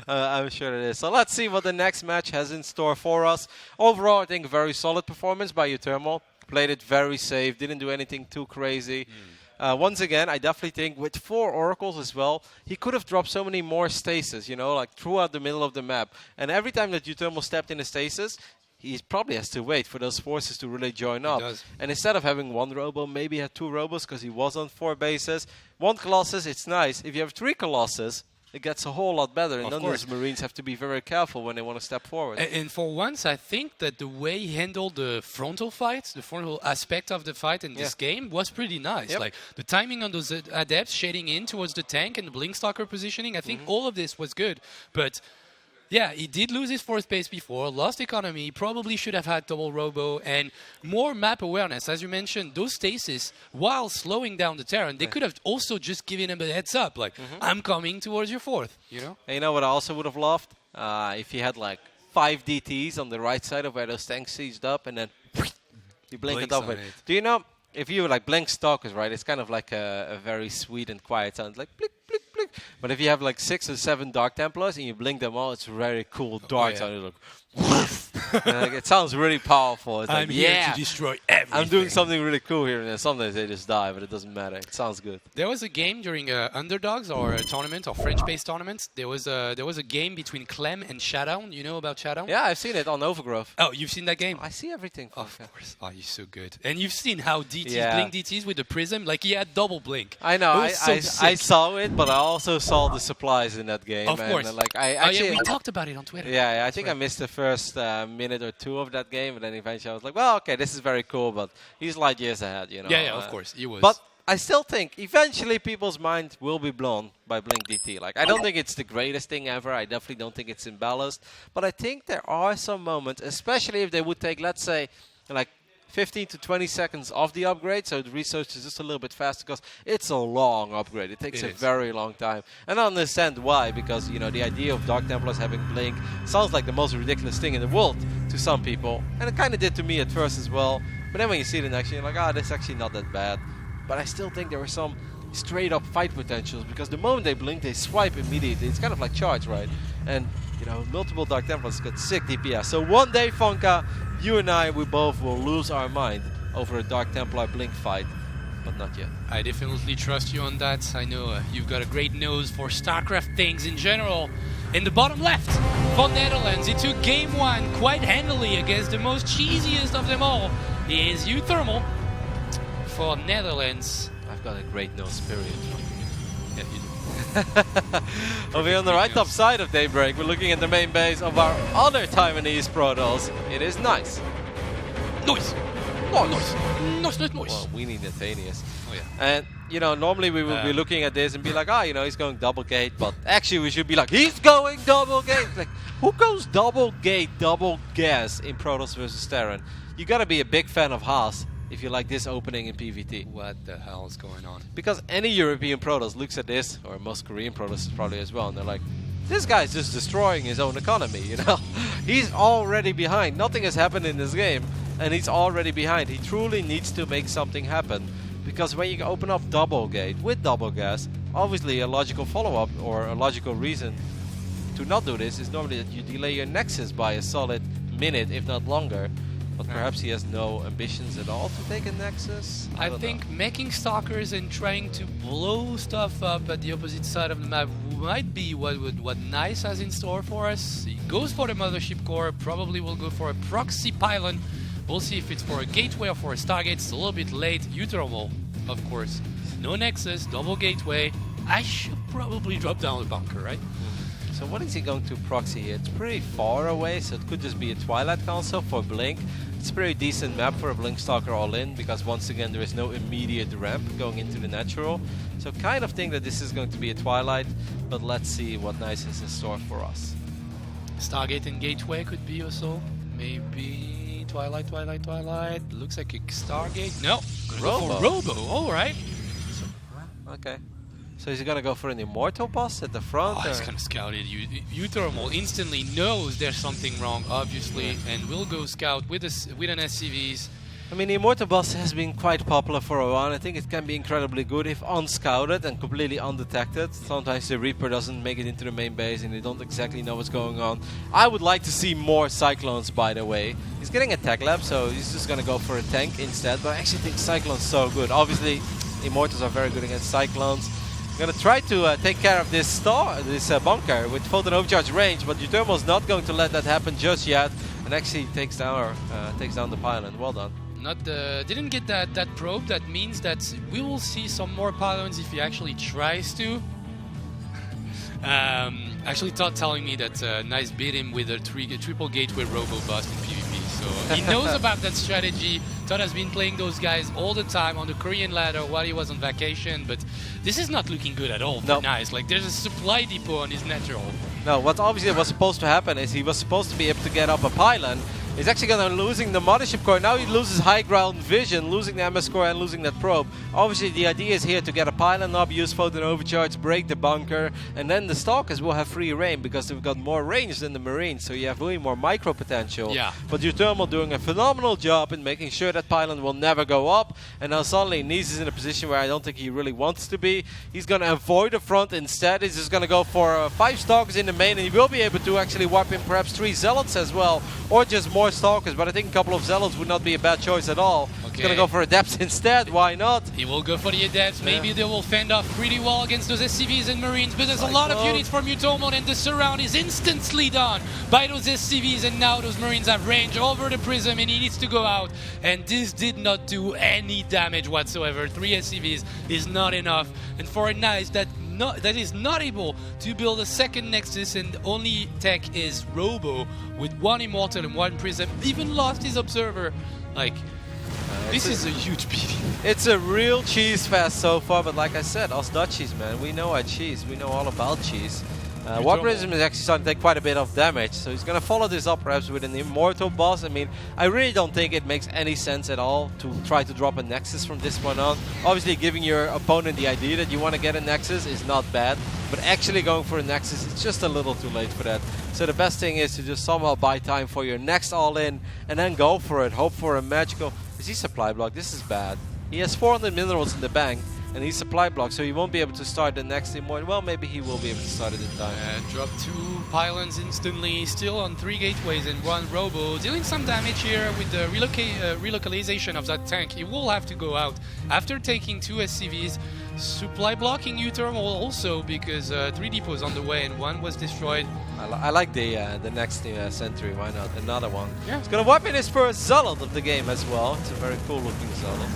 [SPEAKER 3] I'm sure it is. So let's see what the next match has in store for us. Overall, I think a very solid performance by Utomo. Played it very safe, didn't do anything too crazy. Once again, I definitely think with 4 oracles as well, he could have dropped so many more stasis, like throughout the middle of the map. And every time that Utomo stepped in a stasis, he probably has to wait for those forces to really join up. And instead of having 1 robo, maybe he had 2 robos because he was on 4 bases. 1 Colossus, it's nice. If you have 3 Colossus, it gets a whole lot better. And then those Marines have to be very careful when they want to step forward.
[SPEAKER 4] And for once, I think that the way he handled the frontal fights, the frontal aspect of the fight in this game was pretty nice. Like the timing on those adepts shading in towards the tank and the Blink Stalker positioning, I think all of this was good. But Yeah, he did lose his fourth base before, lost economy, he probably should have had double robo and more map awareness. As you mentioned, those stasis, while slowing down the Terran, they could have also just given him a heads up, like, I'm coming towards your fourth, you know?
[SPEAKER 3] And you know what I also would have loved? If he had like 5 DTs on the right side of where those tanks seized up and then you blink it
[SPEAKER 4] Blinks
[SPEAKER 3] up.
[SPEAKER 4] on
[SPEAKER 3] With.
[SPEAKER 4] it.
[SPEAKER 3] Do you know, if you like blink stalkers, right, it's kind of like a very sweet and quiet sound, like blink, blink, blink. But if you have like 6 or 7 Dark Templars and you blink them all, it's very cool dark sound. You look, like, it sounds really powerful. It's
[SPEAKER 4] I'm
[SPEAKER 3] like,
[SPEAKER 4] here
[SPEAKER 3] yeah,
[SPEAKER 4] to destroy everything.
[SPEAKER 3] I'm doing something really cool here, and then sometimes they just die, but it doesn't matter. It sounds good.
[SPEAKER 4] There was a game during Underdogs or a tournament or French-based tournaments. There was a game between Clem and Showdown. You know about Showdown?
[SPEAKER 3] Yeah, I've seen it on Overgrowth.
[SPEAKER 4] Oh, you've seen that game?
[SPEAKER 3] I see everything.
[SPEAKER 4] Of course. Oh, you're so good. And you've seen how DTs blink DTs with the prism. Like he had double blink.
[SPEAKER 3] I know.
[SPEAKER 4] It was so
[SPEAKER 3] I
[SPEAKER 4] sick.
[SPEAKER 3] saw it, but I also saw the supplies in that game.
[SPEAKER 4] Of
[SPEAKER 3] and,
[SPEAKER 4] course.
[SPEAKER 3] like I
[SPEAKER 4] Oh,
[SPEAKER 3] actually,
[SPEAKER 4] yeah, we talked about it on Twitter.
[SPEAKER 3] Yeah, I think I missed the first minute or 2 of that game, and then eventually I was like, well, okay, this is very cool, but he's light years ahead, you know.
[SPEAKER 4] Yeah, of course. He was.
[SPEAKER 3] But I still think eventually people's mind will be blown by Blink DT. Like, I don't think it's the greatest thing ever. I definitely don't think it's imbalanced. But I think there are some moments, especially if they would take, let's say, like 15 to 20 seconds off the upgrade, so the research is just a little bit faster because it's a long upgrade. It takes a very long time. And I understand why, because, you know, the idea of Dark Templars having Blink sounds like the most ridiculous thing in the world to some people. And it kind of did to me at first as well. But then when you see it in action, you're like, ah, this is actually not that bad. But I still think there were some straight up fight potentials because the moment they blink, they swipe immediately. It's kind of like charge, right? And, you know, multiple Dark Templars got sick DPS. So one day, Fonka, you and I, we both will lose our mind over a Dark Templar Blink fight, but not yet.
[SPEAKER 4] I definitely trust you on that. I know you've got a great nose for StarCraft things in general. In the bottom left, for Netherlands, he took game 1 quite handily against the most cheesiest of them all. Is Uthermal for Netherlands.
[SPEAKER 3] I've got a great nose, period.
[SPEAKER 4] Yeah, you do.
[SPEAKER 3] Over here on the right top side of Daybreak, we're looking at the main base of our other Taiwanese Protoss. It is nice.
[SPEAKER 4] Noise! Noise!
[SPEAKER 3] Well, we need Nathanius.
[SPEAKER 4] Oh, yeah.
[SPEAKER 3] And, you know, normally we would be looking at this and be like, ah, you know, he's going double gate. But actually we should be like, he's going double gate. Like, who goes double gate, double gas in Protoss versus Terran? You gotta be a big fan of Haas if you like this opening in PvT.
[SPEAKER 4] What the hell is going on?
[SPEAKER 3] Because any European Protoss looks at this, or most Korean Protoss probably as well, and they're like, this guy's just destroying his own economy, you know? He's already behind. Nothing has happened in this game, and he's already behind. He truly needs to make something happen. Because when you open up double gate with double gas, obviously a logical follow-up or a logical reason to not do this is normally that you delay your Nexus by a solid minute, if not longer. But perhaps he has no ambitions at all to take a Nexus?
[SPEAKER 4] I
[SPEAKER 3] don't
[SPEAKER 4] think
[SPEAKER 3] know.
[SPEAKER 4] making stalkers and trying to blow stuff up at the opposite side of the map might be what Nice has in store for us. He goes for the Mothership Core, probably will go for a proxy pylon. We'll see if it's for a gateway or for a Stargate. It's a little bit late. Uthermal, of course. No Nexus, double gateway. I should probably drop down the bunker, right?
[SPEAKER 3] So what is he going to proxy here? It's pretty far away, so it could just be a Twilight Council for Blink. It's a pretty decent map for a Blink Stalker all-in, because once again there is no immediate ramp going into the natural. So kind of think that this is going to be a Twilight, but let's see what Nice has in store for us.
[SPEAKER 4] Stargate and gateway could be also. Maybe Twilight. Looks like a Stargate. No, Robo. All right.
[SPEAKER 3] Okay. So is he gonna go for an Immortal boss at the front?
[SPEAKER 4] Oh, he's gonna scout it. Uthermal instantly knows there's something wrong, obviously, and will go scout with an SCVs.
[SPEAKER 3] I mean, the Immortal boss has been quite popular for a while. I think it can be incredibly good if unscouted and completely undetected. Sometimes the Reaper doesn't make it into the main base and they don't exactly know what's going on. I would like to see more Cyclones, by the way. He's getting a Tech Lab, so he's just gonna go for a tank instead. But I actually think Cyclone's so good. Obviously, Immortals are very good against Cyclones. Gonna try to take care of this bunker with Photon Overcharge range, but Uthermal's not going to let that happen just yet, and actually takes down the pylon. Well done.
[SPEAKER 4] Didn't get that probe. That means that we will see some more pylons if he actually tries to. Actually, Todd telling me that Nice beat him with a triple gateway robo bust in PvP. So he knows about that strategy. Todd has been playing those guys all the time on the Korean ladder while he was on vacation, but this is not looking good at all for Nice. Like, there's a supply depot on his natural.
[SPEAKER 3] No, what obviously was supposed to happen is he was supposed to be able to get up a pylon. He's actually going to losing the mothership core. Now he loses high ground vision, losing the MS core and losing that probe. Obviously the idea is here to get a pylon up, use photon overcharge, break the bunker, and then the Stalkers will have free reign because they've got more range than the Marines, so you have way more micro potential.
[SPEAKER 4] Yeah.
[SPEAKER 3] But Uthermal doing a phenomenal job in making sure that pylon will never go up, and now suddenly Nice is in a position where I don't think he really wants to be. He's going to avoid the front instead. He's just going to go for 5 Stalkers in the main, and he will be able to actually wipe in perhaps 3 Zealots as well, or just more Stalkers, but I think a couple of Zealots would not be a bad choice at all.
[SPEAKER 4] Okay.
[SPEAKER 3] He's going to go for Adepts instead, why not?
[SPEAKER 4] He will go for the Adepts. Maybe they will fend off pretty well against those SCVs and Marines, but there's a lot of units from Utomon, and the surround is instantly done by those SCVs, and now those Marines have range over the Prism, and he needs to go out, and this did not do any damage whatsoever. 3 SCVs is not enough, and for a Nice that is not able to build a second Nexus, and the only tech is Robo with 1 Immortal and 1 Prism, even lost his Observer. Like, this is a huge beating.
[SPEAKER 3] It's a real cheese fest so far, but like I said, us Dutchies, man, we know our cheese. We know all about cheese. War Prism is actually starting to take quite a bit of damage, so he's going to follow this up perhaps with an Immortal boss. I mean, I really don't think it makes any sense at all to try to drop a Nexus from this point on. Obviously, giving your opponent the idea that you want to get a Nexus is not bad, but actually going for a Nexus, it's just a little too late for that. So the best thing is to just somehow buy time for your next all-in and then go for it. Hope for a magical... Is he supply block? This is bad. He has 400 minerals in the bank, and he's supply block, so he won't be able to start the next Immortal. Well, maybe he will be able to start it in time.
[SPEAKER 4] Drop 2 pylons instantly, still on 3 gateways and 1 Robo, dealing some damage here with the relocalization of that tank. He will have to go out after taking 2 SCVs. Supply blocking U-turn also because 3 depots on the way and 1 was destroyed.
[SPEAKER 3] I like the next Sentry, why not? Another one. Yeah. He's going to wipe in his first Zealot of the game as well. It's a very cool looking Zealot.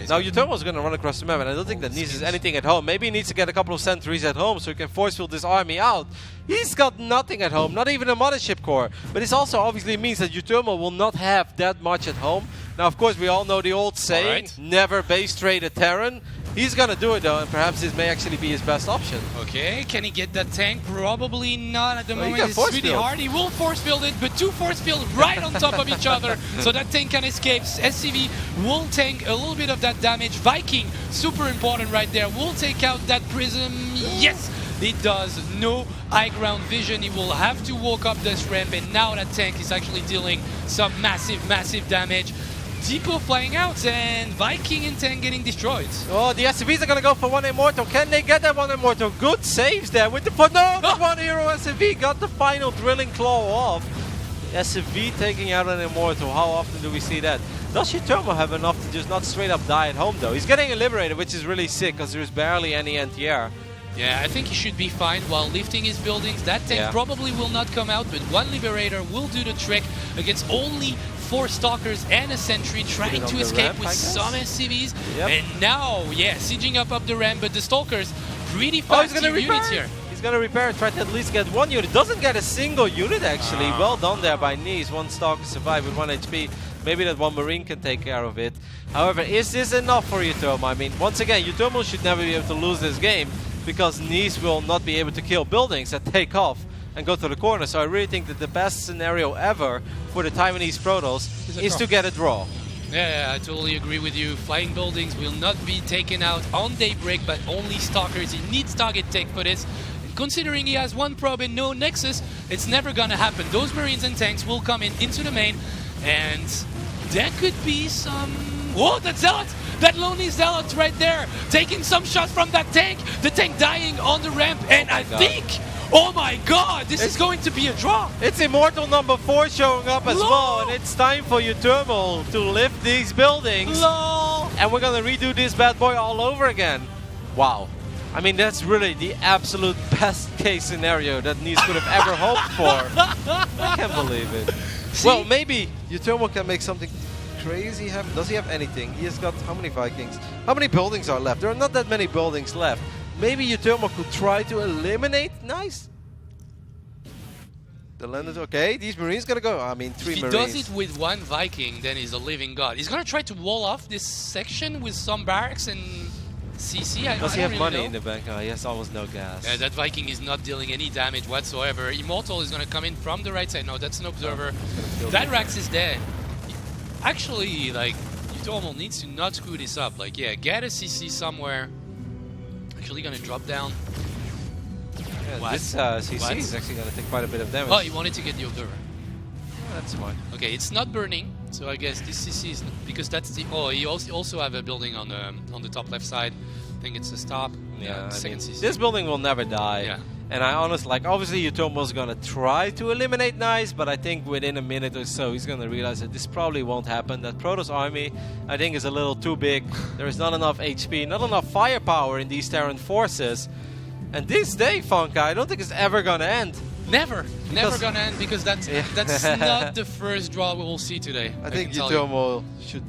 [SPEAKER 3] Now Utomo is going to run across the map, and I don't think that needs anything at home. Maybe he needs to get a couple of sentries at home so he can force field this army out. He's got nothing at home, not even a mothership core. But this also obviously means that Utomo will not have that much at home. Now, of course, we all know the old saying, never base trade a Terran. He's going to do it though, and perhaps this may actually be his best option.
[SPEAKER 4] Okay, can he get that tank? Probably not at the moment. It's really hard. He will force field it, but 2 force fields right on top of each other, so that tank can escape. SCV will tank a little bit of that damage. Viking, super important right there, will take out that Prism. Yes, it does. No high ground vision. He will have to walk up this ramp, and now that tank is actually dealing some massive damage. Depot flying out, and Viking and tank getting destroyed.
[SPEAKER 3] Oh, the SCVs are going to go for 1 Immortal. Can they get that 1 Immortal? Good saves there with the... No, the 1 hero SCV got the final drilling claw off. SCV taking out an Immortal. How often do we see that? Does Utomo have enough to just not straight up die at home though? He's getting liberated, which is really sick because there's barely any NTR.
[SPEAKER 4] Yeah, I think he should be fine while lifting his buildings. That tank probably will not come out, but 1 Liberator will do the trick against only 4 Stalkers and a Sentry trying to escape with some SCVs. And now, sieging up the ramp, but the Stalkers pretty fast units here.
[SPEAKER 3] He's going to repair and try to at least get 1 unit. Doesn't get a single unit actually. Well done there by Nice. 1 Stalker survived with 1 HP. Maybe that 1 Marine can take care of it. However, is this enough for Utomo? I mean, once again, Utomo should never be able to lose this game, because Nice will not be able to kill buildings that take off and go to the corner. So I really think that the best scenario ever for the Taiwanese Protoss is to get a draw.
[SPEAKER 4] Yeah, I totally agree with you. Flying buildings will not be taken out on daybreak, but only Stalkers. He needs target take for this. And considering he has 1 probe and no Nexus, it's never gonna happen. Those Marines and tanks will come into the main, and there could be some... Whoa, that Zealot! That lonely Zealot right there, taking some shots from that tank. The tank dying on the ramp, and I think, oh my god, this is going to be a draw.
[SPEAKER 3] It's Immortal number 4 showing up as well, and it's time for Utomo to lift these buildings. And we're gonna redo this bad boy all over again. Wow. I mean, that's really the absolute best case scenario that Nice could have ever hoped for. I can't believe it. See? Well, maybe Utomo can make something crazy happen. Does he have anything? He has got how many Vikings? How many buildings are left? There are not that many buildings left. Maybe Utomo could try to eliminate Nice. The land is okay. These Marines gonna go. I mean, 3 Marines.
[SPEAKER 4] If he does it with 1 Viking, then he's a living god. He's gonna try to wall off this section with some barracks and CC,
[SPEAKER 3] Does
[SPEAKER 4] I
[SPEAKER 3] he
[SPEAKER 4] don't
[SPEAKER 3] have money
[SPEAKER 4] really
[SPEAKER 3] in
[SPEAKER 4] know.
[SPEAKER 3] the bank? Oh, he has almost no gas.
[SPEAKER 4] Yeah, that Viking is not dealing any damage whatsoever. Immortal is going to come in from the right side. No, that's an observer. That Rax is dead. Actually, like, Utomo needs to not screw this up. Like, yeah, get a CC somewhere. Actually going to drop down.
[SPEAKER 3] Yeah,
[SPEAKER 4] What?
[SPEAKER 3] this CC
[SPEAKER 4] What?
[SPEAKER 3] is actually going to take quite a bit of damage.
[SPEAKER 4] Oh, he wanted to get the observer.
[SPEAKER 3] Oh, that's smart.
[SPEAKER 4] Okay, it's not burning, so I guess this CC is because that's the. Oh, you also have a building on the top left side. I think it's a stop.
[SPEAKER 3] Yeah,
[SPEAKER 4] the second CC.
[SPEAKER 3] this building will never die.
[SPEAKER 4] Yeah.
[SPEAKER 3] And I honestly, like, obviously Utomo's gonna try to eliminate Nice, but I think within a minute or so he's gonna realize that this probably won't happen. That Protoss army, I think, is a little too big. There is not enough HP, not enough firepower in these Terran forces. And this day, Funka, I don't think it's ever gonna end.
[SPEAKER 4] Never gonna end because that's not the first draw we will see today.
[SPEAKER 3] I think
[SPEAKER 4] can tell you.
[SPEAKER 3] Utomo should.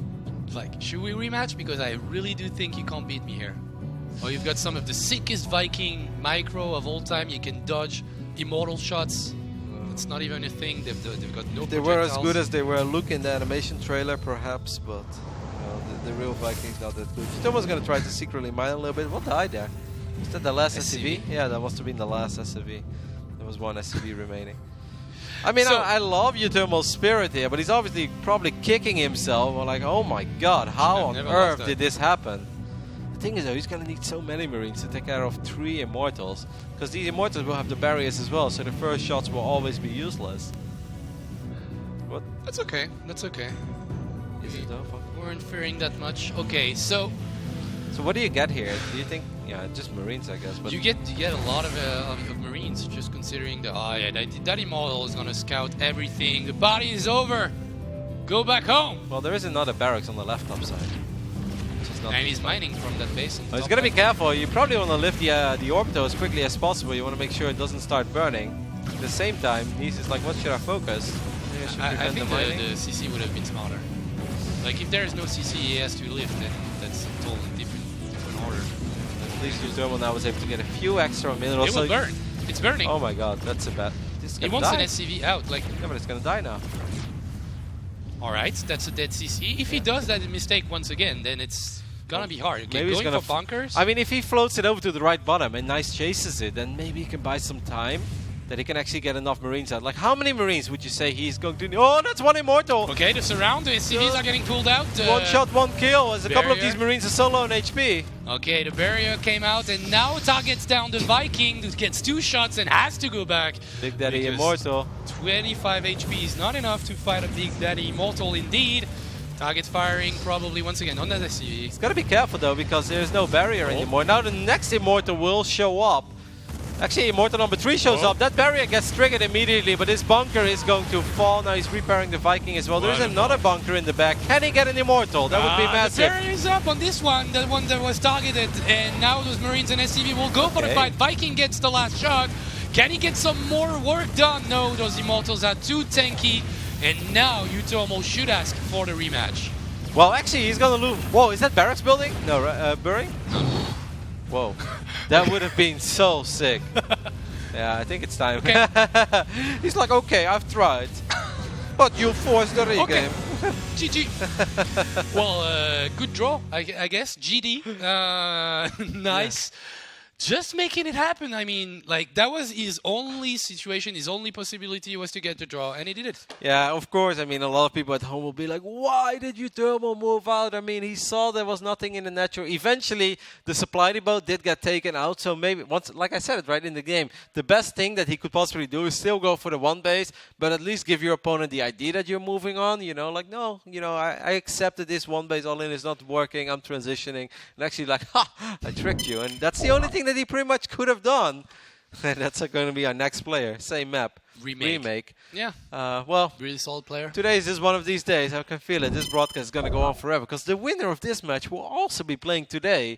[SPEAKER 4] Like, should we rematch? Because I really do think you can't beat me here. Oh, you've got some of the sickest Viking micro of all time. You can dodge immortal shots. It's not even a thing. They've got no.
[SPEAKER 3] They were as
[SPEAKER 4] projectiles.
[SPEAKER 3] good as they were look in the animation trailer, perhaps, but you know, the real Vikings not that good. Utomo's gonna try to secretly mine a little bit. What died there? Was that the last SCV? Yeah, that must have been the last SCV. There was one SCV remaining. I mean,
[SPEAKER 4] So-
[SPEAKER 3] I love Utomo's spirit here, but he's obviously probably kicking himself. Or like, oh my god, how
[SPEAKER 4] I've
[SPEAKER 3] on
[SPEAKER 4] never lost
[SPEAKER 3] earth
[SPEAKER 4] that.
[SPEAKER 3] did this happen? The thing is, though, he's gonna need so many Marines to take care of 3 Immortals, because these Immortals will have the barriers as well, so the first shots will always be useless. What
[SPEAKER 4] That's okay. That's okay.
[SPEAKER 3] is it though?
[SPEAKER 4] Weren't fearing that much. Okay, so
[SPEAKER 3] So what do you get here? Do you think? Yeah, just Marines, I guess. But
[SPEAKER 4] you get a lot of Marines, just considering the that immortal is gonna scout everything. The party is over. Go back home.
[SPEAKER 3] well, there is another barracks on the left top side. Which is not
[SPEAKER 4] And he's mining from that base. on
[SPEAKER 3] Oh, he's
[SPEAKER 4] top
[SPEAKER 3] gonna be
[SPEAKER 4] left.
[SPEAKER 3] careful. You probably want to lift the orbital as quickly as possible. You want to make sure it doesn't start burning. At the same time, he's just like, what should I focus? Maybe I should
[SPEAKER 4] I
[SPEAKER 3] prevent
[SPEAKER 4] think
[SPEAKER 3] the mining.
[SPEAKER 4] the CC would have been smarter. Like, if there is no CC, he has to lift, then that's a totally different order.
[SPEAKER 3] At least Utomo now was able to get a few extra minerals.
[SPEAKER 4] It will burn. It's burning.
[SPEAKER 3] Oh my god, that's a bad. This is
[SPEAKER 4] He
[SPEAKER 3] gonna
[SPEAKER 4] wants
[SPEAKER 3] die.
[SPEAKER 4] an SCV out. Like,
[SPEAKER 3] Yeah, but it's gonna die now.
[SPEAKER 4] alright, that's a dead CC. If he does that mistake once again, then it's gonna be hard. Okay,
[SPEAKER 3] Maybe he's
[SPEAKER 4] going
[SPEAKER 3] gonna
[SPEAKER 4] for bunkers.
[SPEAKER 3] I mean, if he floats it over to the right bottom and Nice chases it, then maybe he can buy some time. That he can actually get enough Marines out. Like, how many Marines would you say he's going to need? Oh, that's one Immortal!
[SPEAKER 4] Okay, the surround, the SCVs are getting pulled out.
[SPEAKER 3] One shot, one kill, as a couple of
[SPEAKER 4] barrier.
[SPEAKER 3] these Marines are so low on HP.
[SPEAKER 4] Okay, the barrier came out, and now targets down the Viking, who gets 2 shots and has to go back.
[SPEAKER 3] Big Daddy
[SPEAKER 4] Because
[SPEAKER 3] Immortal.
[SPEAKER 4] 25 HP is not enough to fight a Big Daddy Immortal indeed. Target firing probably once again on that SCV.
[SPEAKER 3] He's gotta be careful though, because there's no barrier anymore. Now the next Immortal will show up. Actually, Immortal number 3 shows up. That barrier gets triggered immediately, but his bunker is going to fall. Now he's repairing the Viking as well. There's
[SPEAKER 4] Wonderful.
[SPEAKER 3] another bunker in the back. Can he get an Immortal? That would be
[SPEAKER 4] The
[SPEAKER 3] massive.
[SPEAKER 4] barrier is up on this one, the one that was targeted, and now those Marines and SCV will go for the
[SPEAKER 3] Okay.
[SPEAKER 4] fight. Viking gets the last shot. Can he get some more work done? No, those Immortals are too tanky, and now Utomo should ask for the rematch.
[SPEAKER 3] Well, actually, he's gonna lose. Whoa, is that barracks building? No, Bury? Whoa, that would have been so sick. Yeah, I think it's time.
[SPEAKER 4] Okay.
[SPEAKER 3] He's like, okay, I've tried, but you forced the
[SPEAKER 4] Okay.
[SPEAKER 3] regame.
[SPEAKER 4] GG. Well, good draw, I guess. GD. Nice. Just making it happen. I mean, like, that was his only situation, his only possibility was to get the draw, and he did it.
[SPEAKER 3] Yeah, of course. I mean, a lot of people at home will be like, why did Utomo move out? I mean, he saw there was nothing in the natural. Eventually, the supply depot did get taken out. So maybe, once, like I said it right in the game, the best thing that he could possibly do is still go for the one base, but at least give your opponent the idea that you're moving on. You know, like, no, you know, I accept that this one base all-in is not working. I'm transitioning. And actually like, ha, I tricked you. And that's the only thing that he pretty much could have done. And that's going to be our next player. Same map. Remake.
[SPEAKER 4] Yeah,
[SPEAKER 3] Well,
[SPEAKER 4] really solid player.
[SPEAKER 3] today is just one of these days. I can feel it. This broadcast is going to go on forever because the winner of this match will also be playing today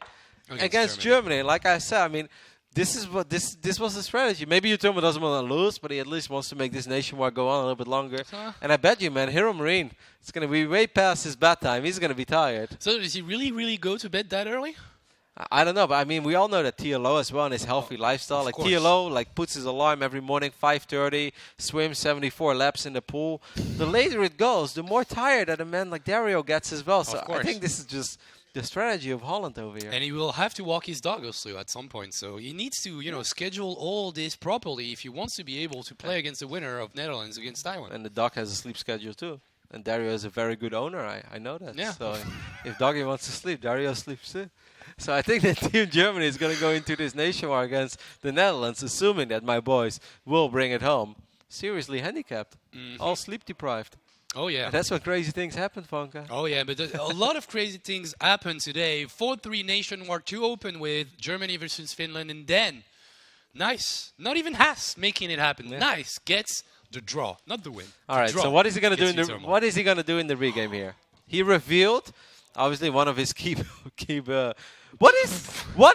[SPEAKER 3] against Germany. Like I said, I mean, this is what this was the strategy. Maybe Utomo doesn't want to lose, but he at least wants to make this nation war go on a little bit longer. And I bet you, man, Hero Marine, it's going to be way past his bad time. He's going to be tired.
[SPEAKER 4] So does he really go to bed that early?
[SPEAKER 3] I don't know, but I mean, we all know that TLO as well and his healthy lifestyle.
[SPEAKER 4] Of
[SPEAKER 3] Like
[SPEAKER 4] course.
[SPEAKER 3] TLO, like puts his alarm every morning, 5:30, swims 74 laps in the pool. The later it goes, the more tired that a man like Dario gets as well. So I
[SPEAKER 4] course.
[SPEAKER 3] think this is just the strategy of Holland over here.
[SPEAKER 4] And he will have to walk his dog also at some point. So he needs to, schedule all this properly if he wants to be able to play against the winner of Netherlands against Taiwan.
[SPEAKER 3] And the dog has a sleep schedule too. And Dario is a very good owner. I know that.
[SPEAKER 4] Yeah.
[SPEAKER 3] So if Doggy wants to sleep, Dario sleeps too. So I think that Team Germany is going to go into this nation war against the Netherlands, assuming that my boys will bring it home. Seriously handicapped, all sleep deprived.
[SPEAKER 4] Oh, yeah.
[SPEAKER 3] And that's when crazy things happen, Fonka.
[SPEAKER 4] Oh, yeah, but a lot of crazy things happened today. 4-3 nation war to open with Germany versus Finland, and then Nice, not even Haas making it happen. Yeah. Nice gets the draw, not the win.
[SPEAKER 3] All right, so what is he going to do in the regame here? He revealed, obviously, one of his key what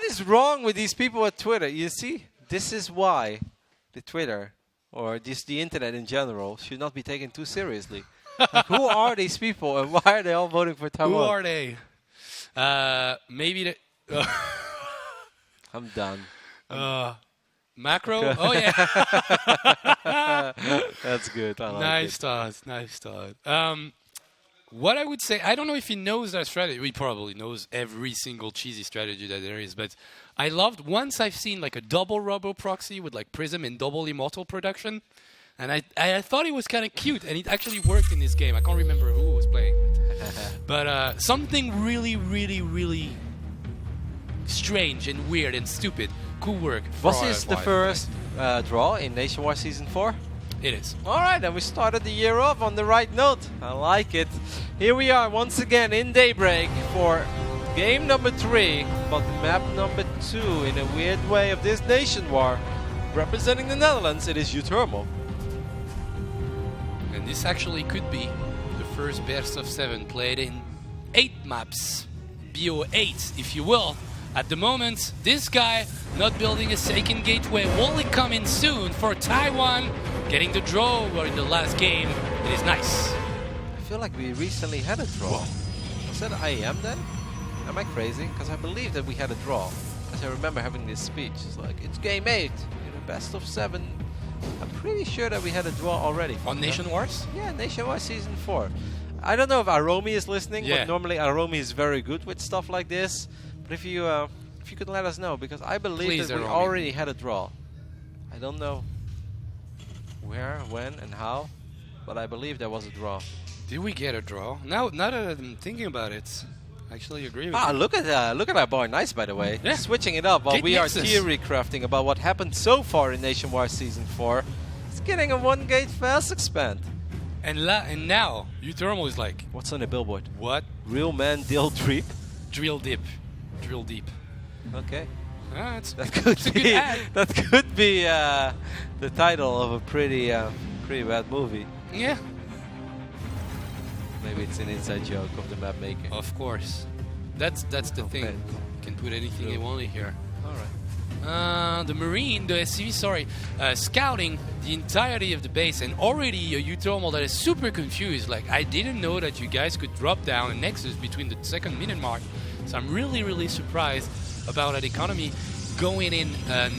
[SPEAKER 3] is wrong with these people at Twitter? You see, this is why the Twitter or just the internet in general should not be taken too seriously. Like, who are these people and why are they all voting for Taiwan?
[SPEAKER 4] Who are they? Maybe the.
[SPEAKER 3] I'm done.
[SPEAKER 4] Macro? Oh, yeah.
[SPEAKER 3] That's good. I like
[SPEAKER 4] nice thought. Nice thought. What I would say, I don't know if he knows that strategy. He probably knows every single cheesy strategy that there is. But I loved, once I've seen like a double Robo proxy with like Prism and double Immortal production. And I thought it was kind of cute. And it actually worked in this game. I can't remember who was playing. But something really, really, really strange and weird and stupid. Cool work.
[SPEAKER 3] Was this the first draw in Nation War Season 4?
[SPEAKER 4] It is.
[SPEAKER 3] All right, and we started the year off on the right note. I like it. Here we are once again in Daybreak for game number 3, but map number 2 in a weird way of this Nation War. Representing the Netherlands, it is Utermo.
[SPEAKER 4] And this actually could be the first best of 7 played in 8 maps. BO8, if you will. At the moment, this guy not building a second gateway. Will it come in soon for Taiwan? Getting the draw in the last game. It is nice.
[SPEAKER 3] I feel like we recently had a draw. Was that IEM then? Am I crazy? Because I believe that we had a draw. Because I remember having this speech. It's like, it's game 8 in a best of 7. I'm pretty sure that we had a draw already.
[SPEAKER 4] On Nation Wars?
[SPEAKER 3] Yeah, Nation Wars Season 4. I don't know if Aromi is listening,
[SPEAKER 4] yeah.
[SPEAKER 3] But normally Aromi is very good with stuff like this. But if you could let us know, because I believe that we already had a draw. I don't know where, when, and how, but I believe there was a draw.
[SPEAKER 4] Did we get a draw? Now that I'm thinking about it, I actually agree with you.
[SPEAKER 3] Look at our boy Nice, by the way.
[SPEAKER 4] Yeah.
[SPEAKER 3] Switching it up while
[SPEAKER 4] Great
[SPEAKER 3] we
[SPEAKER 4] mixes.
[SPEAKER 3] are theory crafting about what happened so far in Nation War Season 4. It's getting a 1-gate fast expand.
[SPEAKER 4] And now, Utermo is like...
[SPEAKER 3] What's on the billboard?
[SPEAKER 4] What?
[SPEAKER 3] Real man drill deep.
[SPEAKER 4] Drill deep. Drill deep.
[SPEAKER 3] Okay.
[SPEAKER 4] That
[SPEAKER 3] could be the title of a pretty bad movie.
[SPEAKER 4] Yeah.
[SPEAKER 3] Maybe it's an inside joke of the map maker.
[SPEAKER 4] Of course. That's the thing. You can put anything you want in here.
[SPEAKER 3] Alright.
[SPEAKER 4] The Marine, the SCV, scouting the entirety of the base, and already a Utermo that is super confused. Like, I didn't know that you guys could drop down a Nexus between the second minute mark. So I'm really, really surprised about that economy going in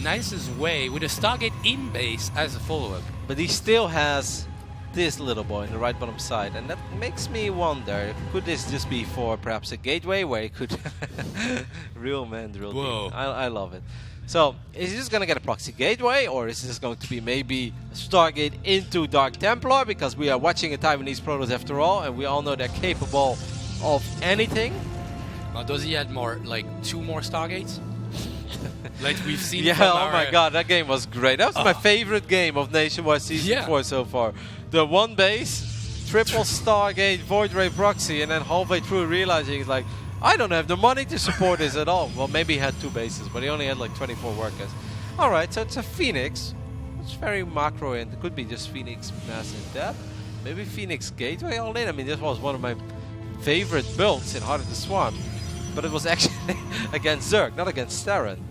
[SPEAKER 4] Nice's way with a Stargate in base as a follow-up.
[SPEAKER 3] But he still has this little boy in the right bottom side, and that makes me wonder, could this just be for perhaps a gateway where he could real man drill deep? I love it. So, is he just going to get a proxy gateway, or is this going to be maybe a Stargate into Dark Templar, because we are watching a Taiwanese Protoss after all, and we all know they're capable of anything?
[SPEAKER 4] Does he add more, like 2 more Stargates? Like we've seen.
[SPEAKER 3] Yeah, oh my god, that game was great. That was my favorite game of Nation War Season 4 so far. The one base, triple Stargate, Void Ray proxy, and then halfway through realizing, like, I don't have the money to support this at all. Well, maybe he had 2 bases, but he only had like 24 workers. Alright, so it's a Phoenix. It's very macro, and it could be just Phoenix mass in depth. Maybe Phoenix Gateway all in. I mean, this was one of my favorite builds in Heart of the Swarm. But it was actually against Zerg, not against Terran.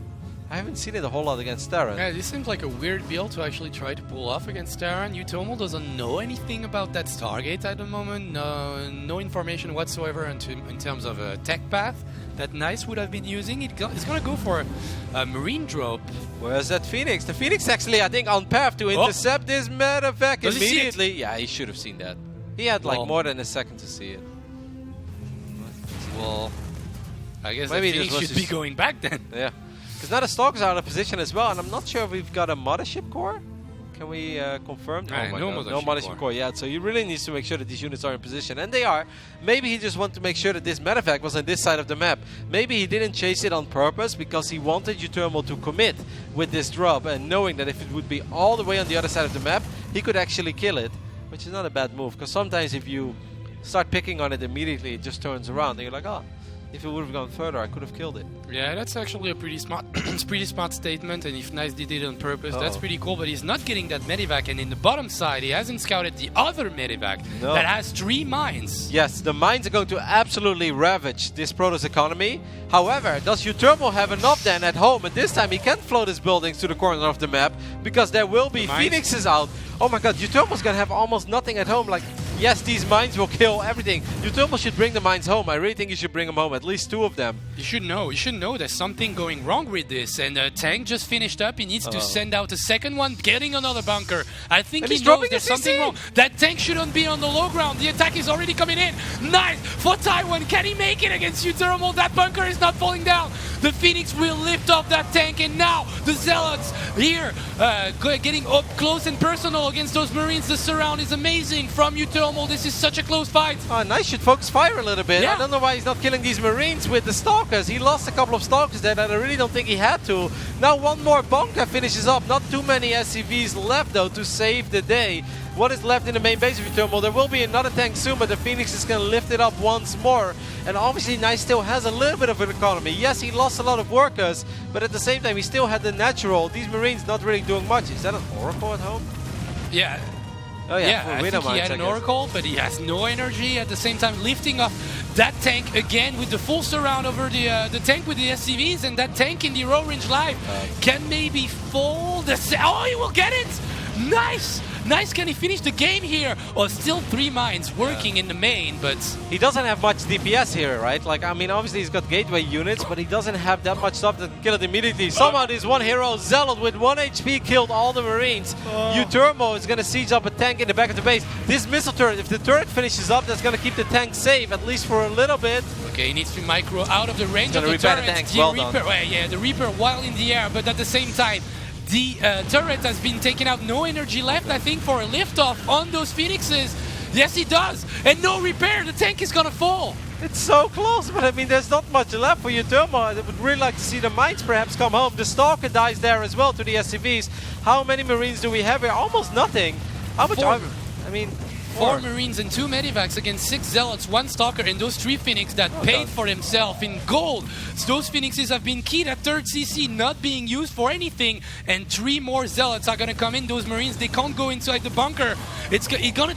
[SPEAKER 3] I haven't seen it a whole lot against Terran.
[SPEAKER 4] Yeah, this seems like a weird build to actually try to pull off against Terran. Utermo doesn't know anything about that Stargate at the moment. No information whatsoever in terms of a tech path that Nice would have been using. It's going to go for a Marine drop.
[SPEAKER 3] Where's that Phoenix? The Phoenix actually, I think, on path to intercept this medevac immediately. Yeah, he should have seen that. He had like more than a second to see it.
[SPEAKER 4] Well, I guess
[SPEAKER 3] Maybe
[SPEAKER 4] the
[SPEAKER 3] he
[SPEAKER 4] Phoenix
[SPEAKER 3] just
[SPEAKER 4] should
[SPEAKER 3] was
[SPEAKER 4] be going back then.
[SPEAKER 3] Yeah. Because now the Stalkers are out of position as well, and I'm not sure if we've got a mothership core. Can we confirm?
[SPEAKER 4] Right,
[SPEAKER 3] my
[SPEAKER 4] no
[SPEAKER 3] God,
[SPEAKER 4] mothership
[SPEAKER 3] mothership
[SPEAKER 4] core.
[SPEAKER 3] core. Yeah, so he really needs to make sure that these units are in position, and they are. Maybe he just wanted to make sure that this medevac was on this side of the map. Maybe he didn't chase it on purpose because he wanted Uthermal to commit with this drop, and knowing that if it would be all the way on the other side of the map, he could actually kill it, which is not a bad move. Because sometimes if you start picking on it immediately, it just turns around, and you're like, oh. If it would have gone further, I could have killed it.
[SPEAKER 4] Yeah, that's actually a pretty smart statement, and if Nice did it on purpose, that's pretty cool, but he's not getting that medivac, and in the bottom side, he hasn't scouted the other medivac that has 3 mines.
[SPEAKER 3] Yes, the mines are going to absolutely ravage this Protoss economy. However, does Uthermal have enough then at home? And this time he can float his buildings to the corner of the map, because there will be Phoenixes out. Oh my god, Uthermal's gonna have almost nothing at home. Like, yes, these mines will kill everything. Uthermal should bring the mines home. I really think you should bring them home, at least 2 of them.
[SPEAKER 4] You should know there's something going wrong with this, and Tank just finished up. He needs to send out a second one, getting another bunker. I think
[SPEAKER 3] And
[SPEAKER 4] he
[SPEAKER 3] he's
[SPEAKER 4] knows
[SPEAKER 3] dropping
[SPEAKER 4] there's
[SPEAKER 3] a
[SPEAKER 4] something
[SPEAKER 3] CC.
[SPEAKER 4] wrong. That tank shouldn't be on the low ground. The attack is already coming in. Nice for Taiwan. Can he make it against Uthermal? That bunker is not falling down. The Phoenix will lift off that tank, and now the Zealots here getting up close and personal against those Marines. The surround is amazing from Uthermal. This is such a close fight.
[SPEAKER 3] Oh, Nice should focus fire a little bit.
[SPEAKER 4] Yeah.
[SPEAKER 3] I don't know why he's not killing these Marines with the Stalkers. He lost a couple of Stalkers there that I really don't think he had to. Now one more bunker finishes up. Not too many SCVs left though to save the day. What is left in the main base of Uthermal? There will be another tank soon, but the Phoenix is going to lift it up once more. And obviously Nice still has a little bit of an economy. Yes, he lost a lot of workers, but at the same time he still had the natural. These Marines not really doing much. Is that an Oracle at home?
[SPEAKER 4] Yeah.
[SPEAKER 3] Oh
[SPEAKER 4] Yeah,
[SPEAKER 3] for
[SPEAKER 4] I
[SPEAKER 3] Widow
[SPEAKER 4] think he
[SPEAKER 3] Mines,
[SPEAKER 4] had
[SPEAKER 3] I
[SPEAKER 4] an
[SPEAKER 3] guess.
[SPEAKER 4] Oracle, but he has no energy. At the same time, lifting off that tank again with the full surround over the tank with the SCVs, and that tank in the orange live can maybe fold. Oh, he will get it! Nice! Nice, can he finish the game here? Oh, still 3 mines working in the main, but...
[SPEAKER 3] He doesn't have much DPS here, right? Like, I mean, obviously he's got gateway units, but he doesn't have that much stuff to kill it immediately. Somehow this one hero, Zealot, with 1 HP killed all the Marines. Uthermal is going to siege up a tank in the back of the base. This missile turret, if the turret finishes up, that's going to keep the tank safe, at least for a little bit.
[SPEAKER 4] Okay, he needs to micro out of the range of
[SPEAKER 3] Gonna
[SPEAKER 4] the
[SPEAKER 3] repair
[SPEAKER 4] turret.
[SPEAKER 3] the tanks,
[SPEAKER 4] The
[SPEAKER 3] well
[SPEAKER 4] Reaper,
[SPEAKER 3] done.
[SPEAKER 4] well, yeah, the Reaper while in the air, but at the same time, the turret has been taken out. No energy left, I think, for a liftoff on those Phoenixes. Yes, he does. And no repair. The tank is going to fall.
[SPEAKER 3] It's so close, but I mean, there's not much left for Uthermal. I would really like to see the mines perhaps come home. The Stalker dies there as well to the SCVs. How many Marines do we have here? Almost nothing. How much
[SPEAKER 4] Four.
[SPEAKER 3] are... I mean...
[SPEAKER 4] 4 Marines and 2 Medivacs against 6 Zealots, 1 Stalker, and those 3 Phoenix that paid for themselves in gold. So those Phoenixes have been keyed at 3rd CC, not being used for anything, and 3 more Zealots are gonna come in. Those Marines, they can't go inside the bunker. He's gonna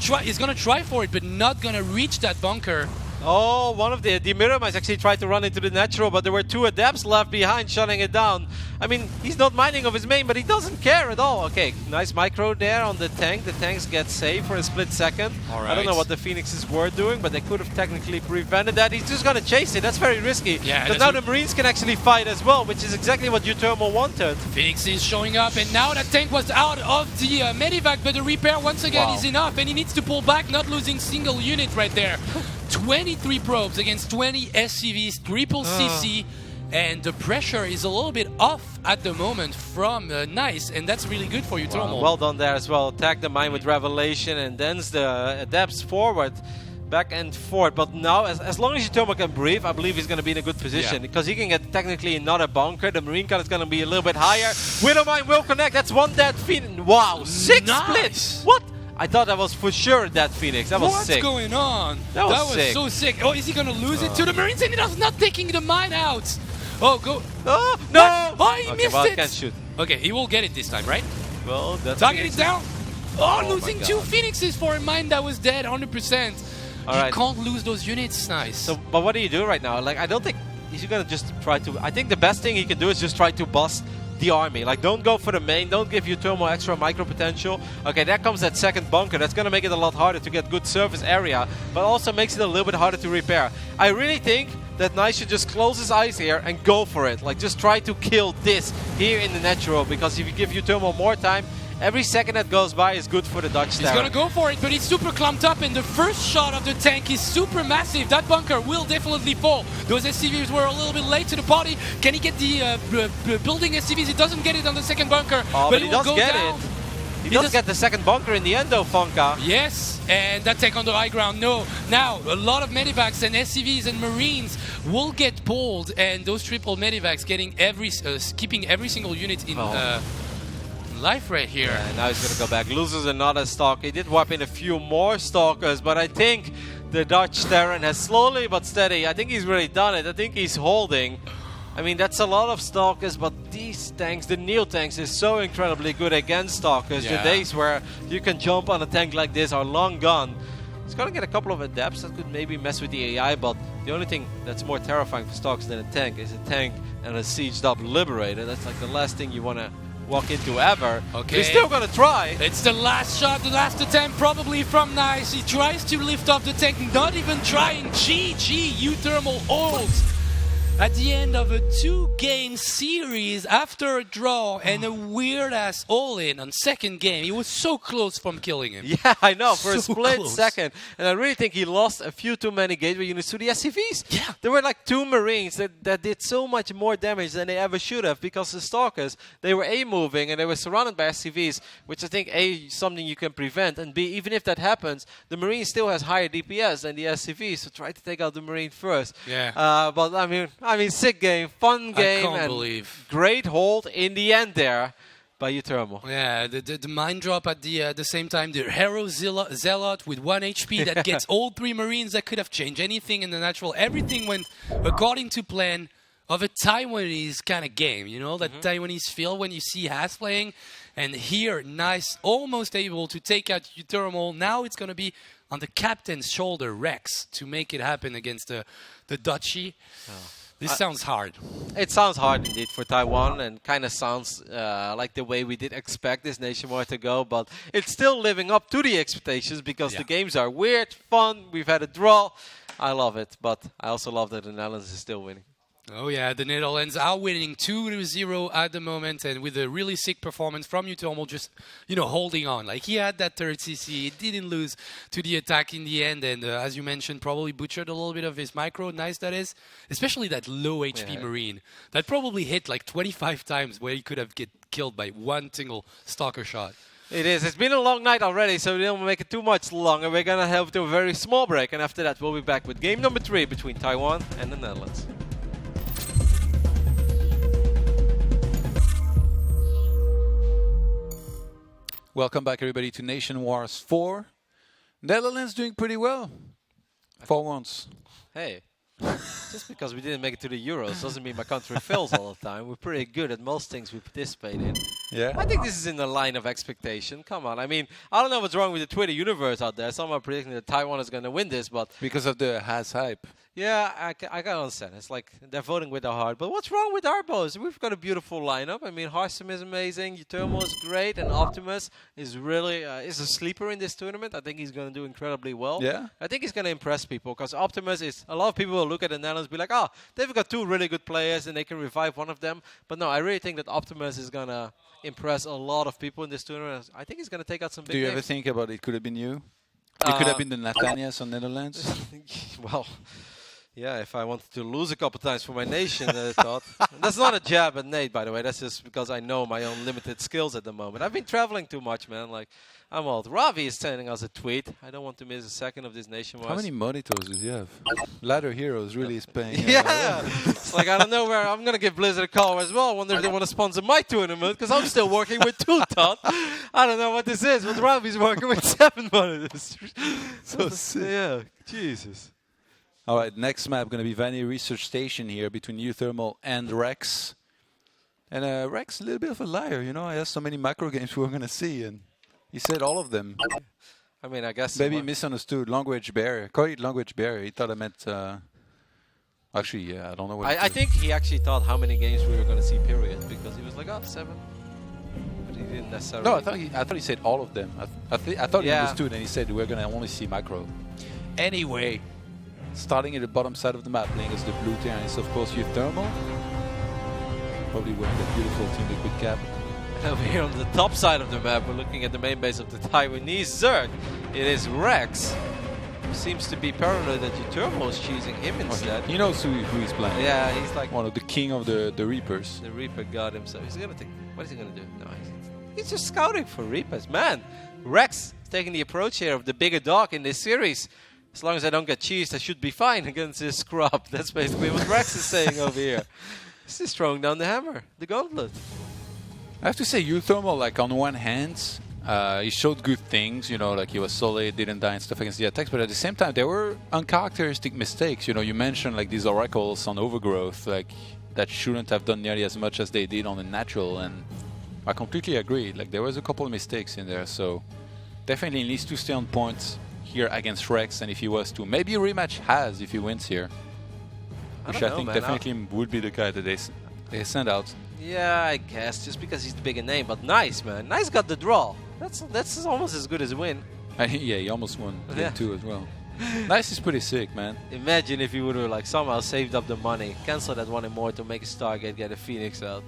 [SPEAKER 4] try for it, but not gonna reach that bunker.
[SPEAKER 3] Oh, one of the mirror mines actually tried to run into the natural, but there were 2 adepts left behind shutting it down. I mean, he's not mining of his main, but he doesn't care at all. Okay, nice micro there on the tank. The tanks get saved for a split second.
[SPEAKER 4] All
[SPEAKER 3] I don't know
[SPEAKER 4] right.
[SPEAKER 3] what the Phoenixes were doing, but they could have technically prevented that. He's just gonna chase it. That's very risky.
[SPEAKER 4] Yeah,
[SPEAKER 3] because
[SPEAKER 4] that's
[SPEAKER 3] now
[SPEAKER 4] what-
[SPEAKER 3] the Marines can actually fight as well, which is exactly what Uthermal wanted.
[SPEAKER 4] Phoenix is showing up, and now that tank was out of the Medivac, but the repair once again
[SPEAKER 3] Wow.
[SPEAKER 4] is enough, and he needs to pull back, not losing single unit right there. 23 probes against 20 SCVs, triple CC, and the pressure is a little bit off at the moment from Nice, and that's really good for you, Uthermal.
[SPEAKER 3] Well done there as well. Attack the mine with Revelation and then the adepts forward. Back and forth, but now as long as Uthermal can breathe, I believe he's going to be in a good position because he can get technically another bunker. The Marine count is going to be a little bit higher. Widow Mine will connect. That's 1 dead Phoenix. Wow, 6
[SPEAKER 4] Nice.
[SPEAKER 3] splits. What? I thought that was for sure that Phoenix. That was
[SPEAKER 4] What's
[SPEAKER 3] sick.
[SPEAKER 4] going on?
[SPEAKER 3] That was sick.
[SPEAKER 4] so sick. Oh, is he gonna lose it to the Marines? And he's not taking the mine out. Oh, go.
[SPEAKER 3] Oh, no!
[SPEAKER 4] What? Oh, he
[SPEAKER 3] Okay,
[SPEAKER 4] missed
[SPEAKER 3] well,
[SPEAKER 4] it.
[SPEAKER 3] I can't shoot.
[SPEAKER 4] Okay, he will get it this time, right?
[SPEAKER 3] Well, that's
[SPEAKER 4] Target
[SPEAKER 3] Phoenix.
[SPEAKER 4] is down. Oh,
[SPEAKER 3] my
[SPEAKER 4] losing
[SPEAKER 3] God.
[SPEAKER 4] 2 Phoenixes for a mine that was dead, 100%.
[SPEAKER 3] All
[SPEAKER 4] You
[SPEAKER 3] right.
[SPEAKER 4] can't lose those units. Nice.
[SPEAKER 3] So, but what do you do right now? Like, I don't think he's gonna just try to. I think the best thing he can do is just try to bust the army. Like, don't go for the main. Don't give Uthermal extra micro potential. Okay, there comes that second bunker. That's gonna make it a lot harder to get good surface area, but also makes it a little bit harder to repair. I really think that Nice should just close his eyes here and go for it. Like, just try to kill this here in the natural, because if you give Uthermal more time every second that goes by is good for the Dutch
[SPEAKER 4] He's going to go for it, but he's super clumped up, and the first shot of the tank is super massive. That bunker will definitely fall. Those SCVs were a little bit late to the party. Can he get the building SCVs? He doesn't get it on the second bunker,
[SPEAKER 3] but
[SPEAKER 4] he
[SPEAKER 3] he
[SPEAKER 4] will
[SPEAKER 3] does
[SPEAKER 4] go
[SPEAKER 3] get
[SPEAKER 4] down.
[SPEAKER 3] it. He does get the second bunker in the end though, Funka.
[SPEAKER 4] Yes, and that tank on the high ground, no. Now, a lot of medivacs and SCVs and Marines will get pulled, and those triple medivacs getting keeping every single unit in life right here.
[SPEAKER 3] Yeah, now he's going to go back. Loses another stalker. He did wipe in a few more stalkers, but I think the Dutch Terran has slowly but steady. I think he's really done it. I think he's holding. I mean, that's a lot of stalkers, but these tanks, the Neo tanks, is so incredibly good against stalkers.
[SPEAKER 4] Yeah.
[SPEAKER 3] The days where you can jump on a tank like this are long gone. He's going to get a couple of adepts that could maybe mess with the AI, but the only thing that's more terrifying for stalkers than a tank is a tank and a sieged up Liberator. That's like the last thing you want to walk into ever.
[SPEAKER 4] Okay.
[SPEAKER 3] He's still going to try.
[SPEAKER 4] It's the last shot, the last attempt probably from Nice. He tries to lift off the tank, not even trying. GG, U-Thermal holds. At the end of a 2-game series, after a draw and a weird-ass all-in on second game, he was so close from killing him.
[SPEAKER 3] Yeah, I know, for a
[SPEAKER 4] So
[SPEAKER 3] split
[SPEAKER 4] close.
[SPEAKER 3] second. And I really think he lost a few too many gateway units to the SCVs.
[SPEAKER 4] Yeah.
[SPEAKER 3] There were like 2 Marines that did so much more damage than they ever should have, because the Stalkers, they were A, moving, and they were surrounded by SCVs, which I think A, something you can prevent, and B, even if that happens, the Marine still has higher DPS than the SCVs, so try to take out the Marine first.
[SPEAKER 4] Yeah.
[SPEAKER 3] But I mean, sick game, fun game,
[SPEAKER 4] can't
[SPEAKER 3] and
[SPEAKER 4] believe.
[SPEAKER 3] great hold in the end there by U-Thermal.
[SPEAKER 4] Yeah, the mine drop at the same time, the Hero Zealot with 1 HP that gets all 3 Marines that could have changed anything in the natural. Everything went according to plan of a Taiwanese kind of game, you know, that Taiwanese feel when you see Haas playing. And here, Nice almost able to take out U-Thermal. Now it's going to be on the captain's shoulder, Rex, to make it happen against the Dutchie. This sounds hard.
[SPEAKER 3] It sounds hard indeed for Taiwan, and kind of sounds like the way we did expect this nation war to go, but it's still living up to the expectations because the games are weird, fun, we've had a draw. I love it, but I also love that the Netherlands is still winning.
[SPEAKER 4] Oh yeah, the Netherlands are winning 2-0 at the moment, and with a really sick performance from U-Thermal, just, you know, holding on. Like, he had that third CC, he didn't lose to the attack in the end, and as you mentioned, probably butchered a little bit of his micro. Nice that is, especially that low HP Marine that probably hit like 25 times where he could have get killed by one single stalker shot.
[SPEAKER 3] It is. It's been a long night already, so we don't make it too much longer. We're going to have to a very small break, and after that we'll be back with game number 3 between Taiwan and the Netherlands.
[SPEAKER 1] Welcome back, everybody, to Nation Wars 4. Netherlands doing pretty well for once.
[SPEAKER 3] Hey, just because we didn't make it to the Euros doesn't mean my country fails all the time. We're pretty good at most things we participate in.
[SPEAKER 1] Yeah.
[SPEAKER 3] I think this is in the line of expectation. Come on. I mean, I don't know what's wrong with the Twitter universe out there. Some are predicting that Taiwan is going to win this, but
[SPEAKER 1] Because of the Haas hype.
[SPEAKER 3] yeah, I can understand. It's like they're voting with their heart. But what's wrong with our bows? We've got a beautiful lineup. I mean, Harsum is amazing. U-Thermal is great. And Optimus is really is a sleeper in this tournament. I think he's going to do incredibly well.
[SPEAKER 1] Yeah?
[SPEAKER 3] I think he's going to impress people because Optimus is... A lot of people will look at the Netherlands and be like, oh, they've got 2 really good players and they can revive one of them. But no, I really think that Optimus is going to impress a lot of people in this tournament. I think he's going to take out some big
[SPEAKER 1] Do you ever
[SPEAKER 3] names.
[SPEAKER 1] think about it could have been you? It could have been the Nathanias on Netherlands.
[SPEAKER 3] Well... Yeah, if I wanted to lose a couple times for my nation, I thought. That's not a jab at Nate, by the way. That's just because I know my own limited skills at the moment. I've been traveling too much, man. Like, I'm old. Ravi is sending us a tweet. I don't want to miss a second of this nation.
[SPEAKER 1] How many monitors do you have? Ladder Heroes really is paying.
[SPEAKER 3] Yeah. It's like, I don't know where. I'm going to give Blizzard a call as well. I wonder if they want to sponsor my tournament because I'm still working with 2 Todd. I don't know what this is, but Ravi's working with 7 monitors.
[SPEAKER 1] So sick.
[SPEAKER 3] Yeah, Jesus.
[SPEAKER 1] All right, next map going to be Vanny Research Station here between U-Thermal and Rex. And Rex, a little bit of a liar, you know. He has so many macro games we're going to see, and he said all of them.
[SPEAKER 3] I mean, I guess...
[SPEAKER 1] Maybe misunderstood. Language barrier. Call it language barrier. He thought I meant... actually, yeah, I don't know what
[SPEAKER 3] I think he actually thought how many games we were going to see, period. Because he was like, oh, 7. But he didn't necessarily...
[SPEAKER 1] No, I thought he said all of them. I thought he
[SPEAKER 3] Yeah.
[SPEAKER 1] understood, and he said we're going to only see macro. Anyway... Starting at the bottom side of the map, playing as the blue team, is of course U-Thermal. Probably wearing that beautiful Team Liquid cap.
[SPEAKER 3] Over here on the top side of the map, we're looking at the main base of the Taiwanese Zerg. It is Rex. Seems to be paranoid that Uturbo is choosing him instead.
[SPEAKER 1] He knows who he's playing.
[SPEAKER 3] Yeah, he's like
[SPEAKER 1] one of the king of the Reapers.
[SPEAKER 3] the Reaper god himself. He's gonna think, what is he gonna do? No, he's just scouting for Reapers. Man, Rex is taking the approach here of the bigger dog in this series. As long as I don't get cheesed, I should be fine against this scrub. That's basically what Rex is saying over here. This is throwing down the hammer, the gauntlet.
[SPEAKER 1] I have to say, Uthermal, like on one hand, he showed good things, you know, like he was solid, didn't die and stuff against the attacks, but at the same time, there were uncharacteristic mistakes. You know, you mentioned like these oracles on Overgrowth, like that shouldn't have done nearly as much as they did on the natural, and I completely agree. Like there was a couple of mistakes in there, so definitely needs to stay on point here against Rex, and if he was to, maybe a rematch has if he wins here, which I think definitely would be the guy that they send out.
[SPEAKER 3] Yeah, I guess, just because he's the bigger name, but Nice, man. Nice got the draw. That's almost as good as a win.
[SPEAKER 1] Yeah, he almost won game 2 as well. Nice is pretty sick, man.
[SPEAKER 3] Imagine if he would have like somehow saved up the money, cancel that one Immortal, make a Stargate, get a Phoenix out.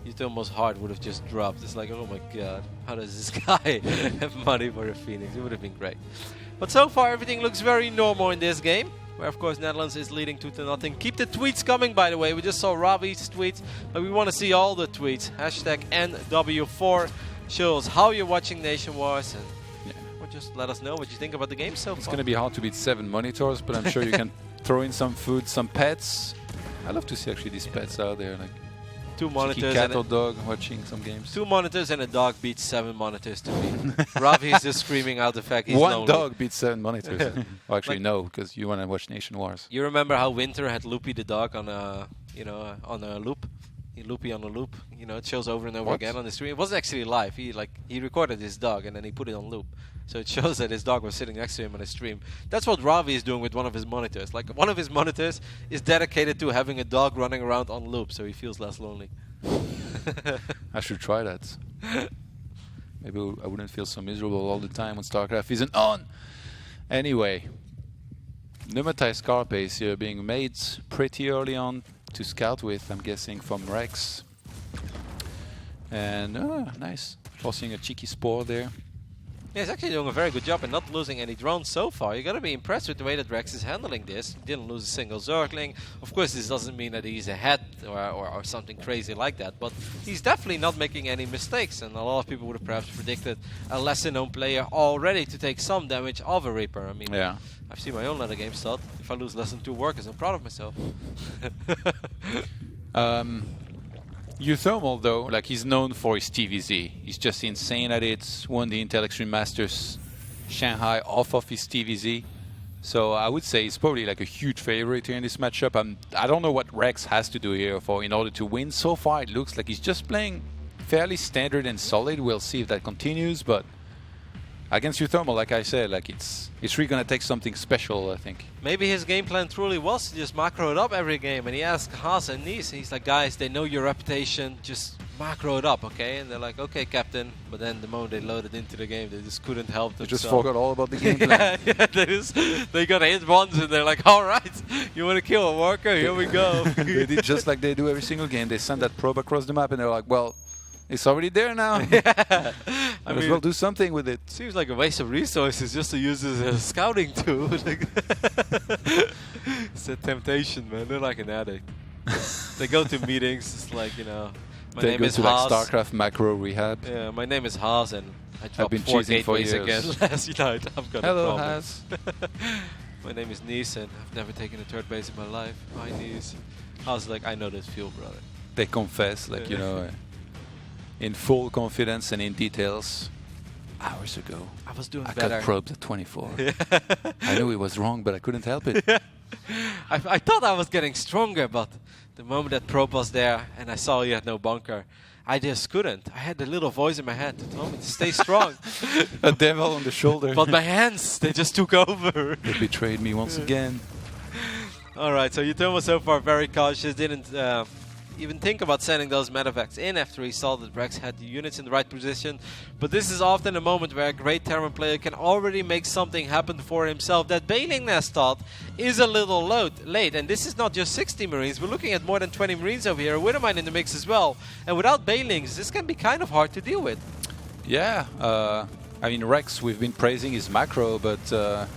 [SPEAKER 3] Utomo's heart would have just dropped. It's like, oh my god, how does this guy have money for a Phoenix? It would have been great. But so far everything looks very normal in this game, where of course Netherlands is leading 2-0. Keep the tweets coming, by the way. We just saw Ravi's tweets, but we want to see all the tweets. Hashtag NW4 shows how you're watching Nation Wars, and or just let us know what you think about the game so far.
[SPEAKER 1] It's going to be hard to beat 7 monitors, but I'm sure you can throw in some food, some pets. I love to see actually these pets out there, like
[SPEAKER 3] 2 monitors
[SPEAKER 1] cat or dog watching some games.
[SPEAKER 3] 2 monitors and a dog beats 7 monitors to me. Ravi is just screaming out the fact he's lonely.
[SPEAKER 1] One dog beats 7 monitors. Well, actually, no, because you want to watch Nation Wars.
[SPEAKER 3] You remember how Winter had Loopy the dog on a, on a loop? Loopy on a loop. You know, it shows over and over again on the stream. It wasn't actually live. He recorded his dog and then he put it on loop. So it shows that his dog was sitting next to him on a stream. That's what Ravi is doing with one of his monitors. Like one of his monitors is dedicated to having a dog running around on loop, so he feels less lonely.
[SPEAKER 1] I should try that. Maybe I wouldn't feel so miserable all the time when Starcraft isn't on. Anyway, Pneumatized Scarpace here being made pretty early on to scout with, I'm guessing, from Rex. And nice, forcing a cheeky spore there.
[SPEAKER 3] Yeah, he's actually doing a very good job and not losing any drones so far. You gotta be impressed with the way that Rex is handling this. He didn't lose a single Zergling. Of course, this doesn't mean that he's ahead or something crazy like that, but he's definitely not making any mistakes. And a lot of people would have perhaps predicted a lesser-known player already to take some damage of a Reaper. I mean, I've seen my own later game start. If I lose less than 2 workers, I'm proud of myself.
[SPEAKER 1] Uthermal, though, like he's known for his TVZ. He's just insane at it. Won the Intel Extreme Masters Shanghai off of his TVZ. So I would say he's probably like a huge favorite here in this matchup. I don't know what Rex has to do here in order to win. So far, it looks like he's just playing fairly standard and solid. We'll see if that continues, but against Uthermal, like I said, like it's really gonna take something special, I think.
[SPEAKER 3] Maybe his game plan truly was to just macro it up every game, and he asked Haas and Nice, he's like, guys, they know your reputation, just macro it up, okay? And they're like, okay, Captain. But then the moment they loaded into the game, they just couldn't help themselves.
[SPEAKER 1] They just forgot all about the game plan.
[SPEAKER 3] They got hit once, and they're like, all right, you want to kill a worker? Here we go.
[SPEAKER 1] They did just like they do every single game. They send that probe across the map, and they're like, well, it's already there now. I mean, as well do something with it.
[SPEAKER 3] Seems like a waste of resources just to use it as a scouting tool. It's a temptation, man. They're like an addict. They go to meetings. It's like, my
[SPEAKER 1] they
[SPEAKER 3] name
[SPEAKER 1] go
[SPEAKER 3] is
[SPEAKER 1] to
[SPEAKER 3] Haas.
[SPEAKER 1] like Starcraft macro rehab.
[SPEAKER 3] Yeah, my name is Haas, and I dropped
[SPEAKER 1] been
[SPEAKER 3] 4
[SPEAKER 1] cheesing for
[SPEAKER 3] gateways
[SPEAKER 1] years.
[SPEAKER 3] again last night. I've got
[SPEAKER 1] Hello,
[SPEAKER 3] a problem.
[SPEAKER 1] Haas.
[SPEAKER 3] My name is Nice, and I've never taken a 3rd base in my life. Hi, Nice. Haas is like, I know this feel, brother.
[SPEAKER 1] They confess, like, in full confidence and in details. Hours ago,
[SPEAKER 3] I was doing
[SPEAKER 1] I
[SPEAKER 3] better.
[SPEAKER 1] got probed at 24. I knew it was wrong, but I couldn't help it.
[SPEAKER 3] I thought I was getting stronger, but the moment that probe was there and I saw you had no bunker, I just couldn't. I had the little voice in my head to tell me to stay strong.
[SPEAKER 1] A devil on the shoulder.
[SPEAKER 3] But my hands, they just took over.
[SPEAKER 1] They betrayed me once again.
[SPEAKER 3] All right, so Utomo so far very cautious, didn't even think about sending those medevacs in after he saw that Rex had the units in the right position. But this is often a moment where a great Terran player can already make something happen for himself. That Bailing Nest thought is a little late, and this is not just 60 Marines. We're looking at more than 20 Marines over here, a Widowmine in the mix as well. And without Bailings, this can be kind of hard to deal with.
[SPEAKER 1] Yeah, I mean, Rex, we've been praising his macro, but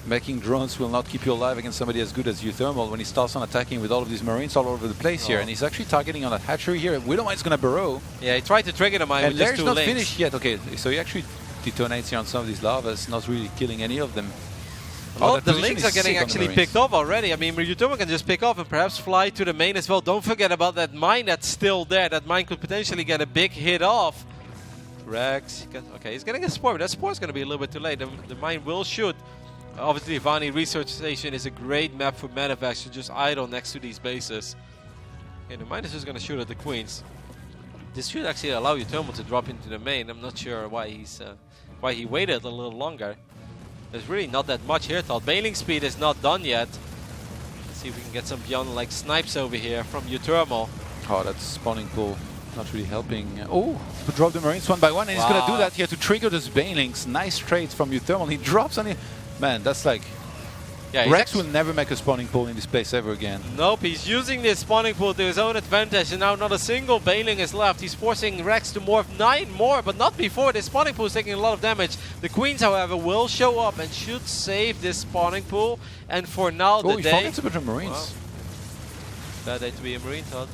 [SPEAKER 1] making drones will not keep you alive against somebody as good as Uthermal when he starts on attacking with all of these Marines all over the place here. And he's actually targeting on a hatchery here. Widowmine's going to burrow.
[SPEAKER 3] Yeah, he tried to trigger the mine,
[SPEAKER 1] and
[SPEAKER 3] but just
[SPEAKER 1] Lair's
[SPEAKER 3] too
[SPEAKER 1] not
[SPEAKER 3] late.
[SPEAKER 1] finished yet. Okay, so he actually detonates here on some of these lavas, not really killing any of them.
[SPEAKER 3] Well, the links are getting actually picked off already. I mean, Uthermal can just pick off and perhaps fly to the main as well. Don't forget about that mine that's still there. That mine could potentially get a big hit off. Rex, okay, he's getting a spore, but that spore is going to be a little bit too late. The mine will shoot. Obviously, Vani Research Station is a great map for medevacs to just idle next to these bases. Okay, the mine is just going to shoot at the queens. This should actually allow Uthermal to drop into the main. I'm not sure why he waited a little longer. There's really not that much here, thought. Bailing speed is not done yet. Let's see if we can get some beyond like snipes over here from Uthermal.
[SPEAKER 1] Oh, that's spawning pool. Not really helping. Oh, to drop the Marines one by one, and he's going to do that here to trigger those Bailings. Nice trades from Uthermal. He drops on it. Man, that's like...
[SPEAKER 3] Yeah,
[SPEAKER 1] Rex will never make a spawning pool in this place ever again.
[SPEAKER 3] Nope, he's using this spawning pool to his own advantage, and now not a single Bailing is left. He's forcing Rex to morph 9 more, but not before. This spawning pool is taking a lot of damage. The Queens, however, will show up and should save this spawning pool. And for now,
[SPEAKER 1] he forgets a bunch of Marines.
[SPEAKER 3] Wow. Bad day to be a Marine, Todd.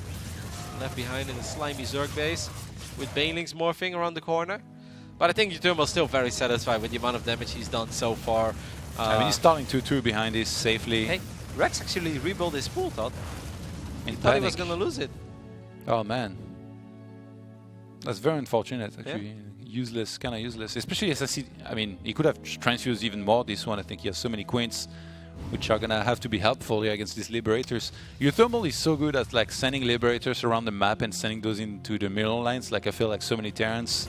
[SPEAKER 3] Left behind in the slimy Zerg base, with Bailings morphing around the corner. But I think Uthermal is still very satisfied with the amount of damage he's done so far.
[SPEAKER 1] I mean, he's starting 2-2 behind this safely.
[SPEAKER 3] Hey, Rex actually rebuilt his pool, Todd.
[SPEAKER 1] He
[SPEAKER 3] thought he was going to lose it.
[SPEAKER 1] Oh, man. That's very unfortunate, actually. Yeah. Useless, kind of useless. Especially as I see, I mean, he could have transfused even more this one. I think he has so many queens, which are going to have to be helpful here against these Liberators. Uthermal is so good at like sending Liberators around the map and sending those into the middle lines. Like I feel like so many Terrans,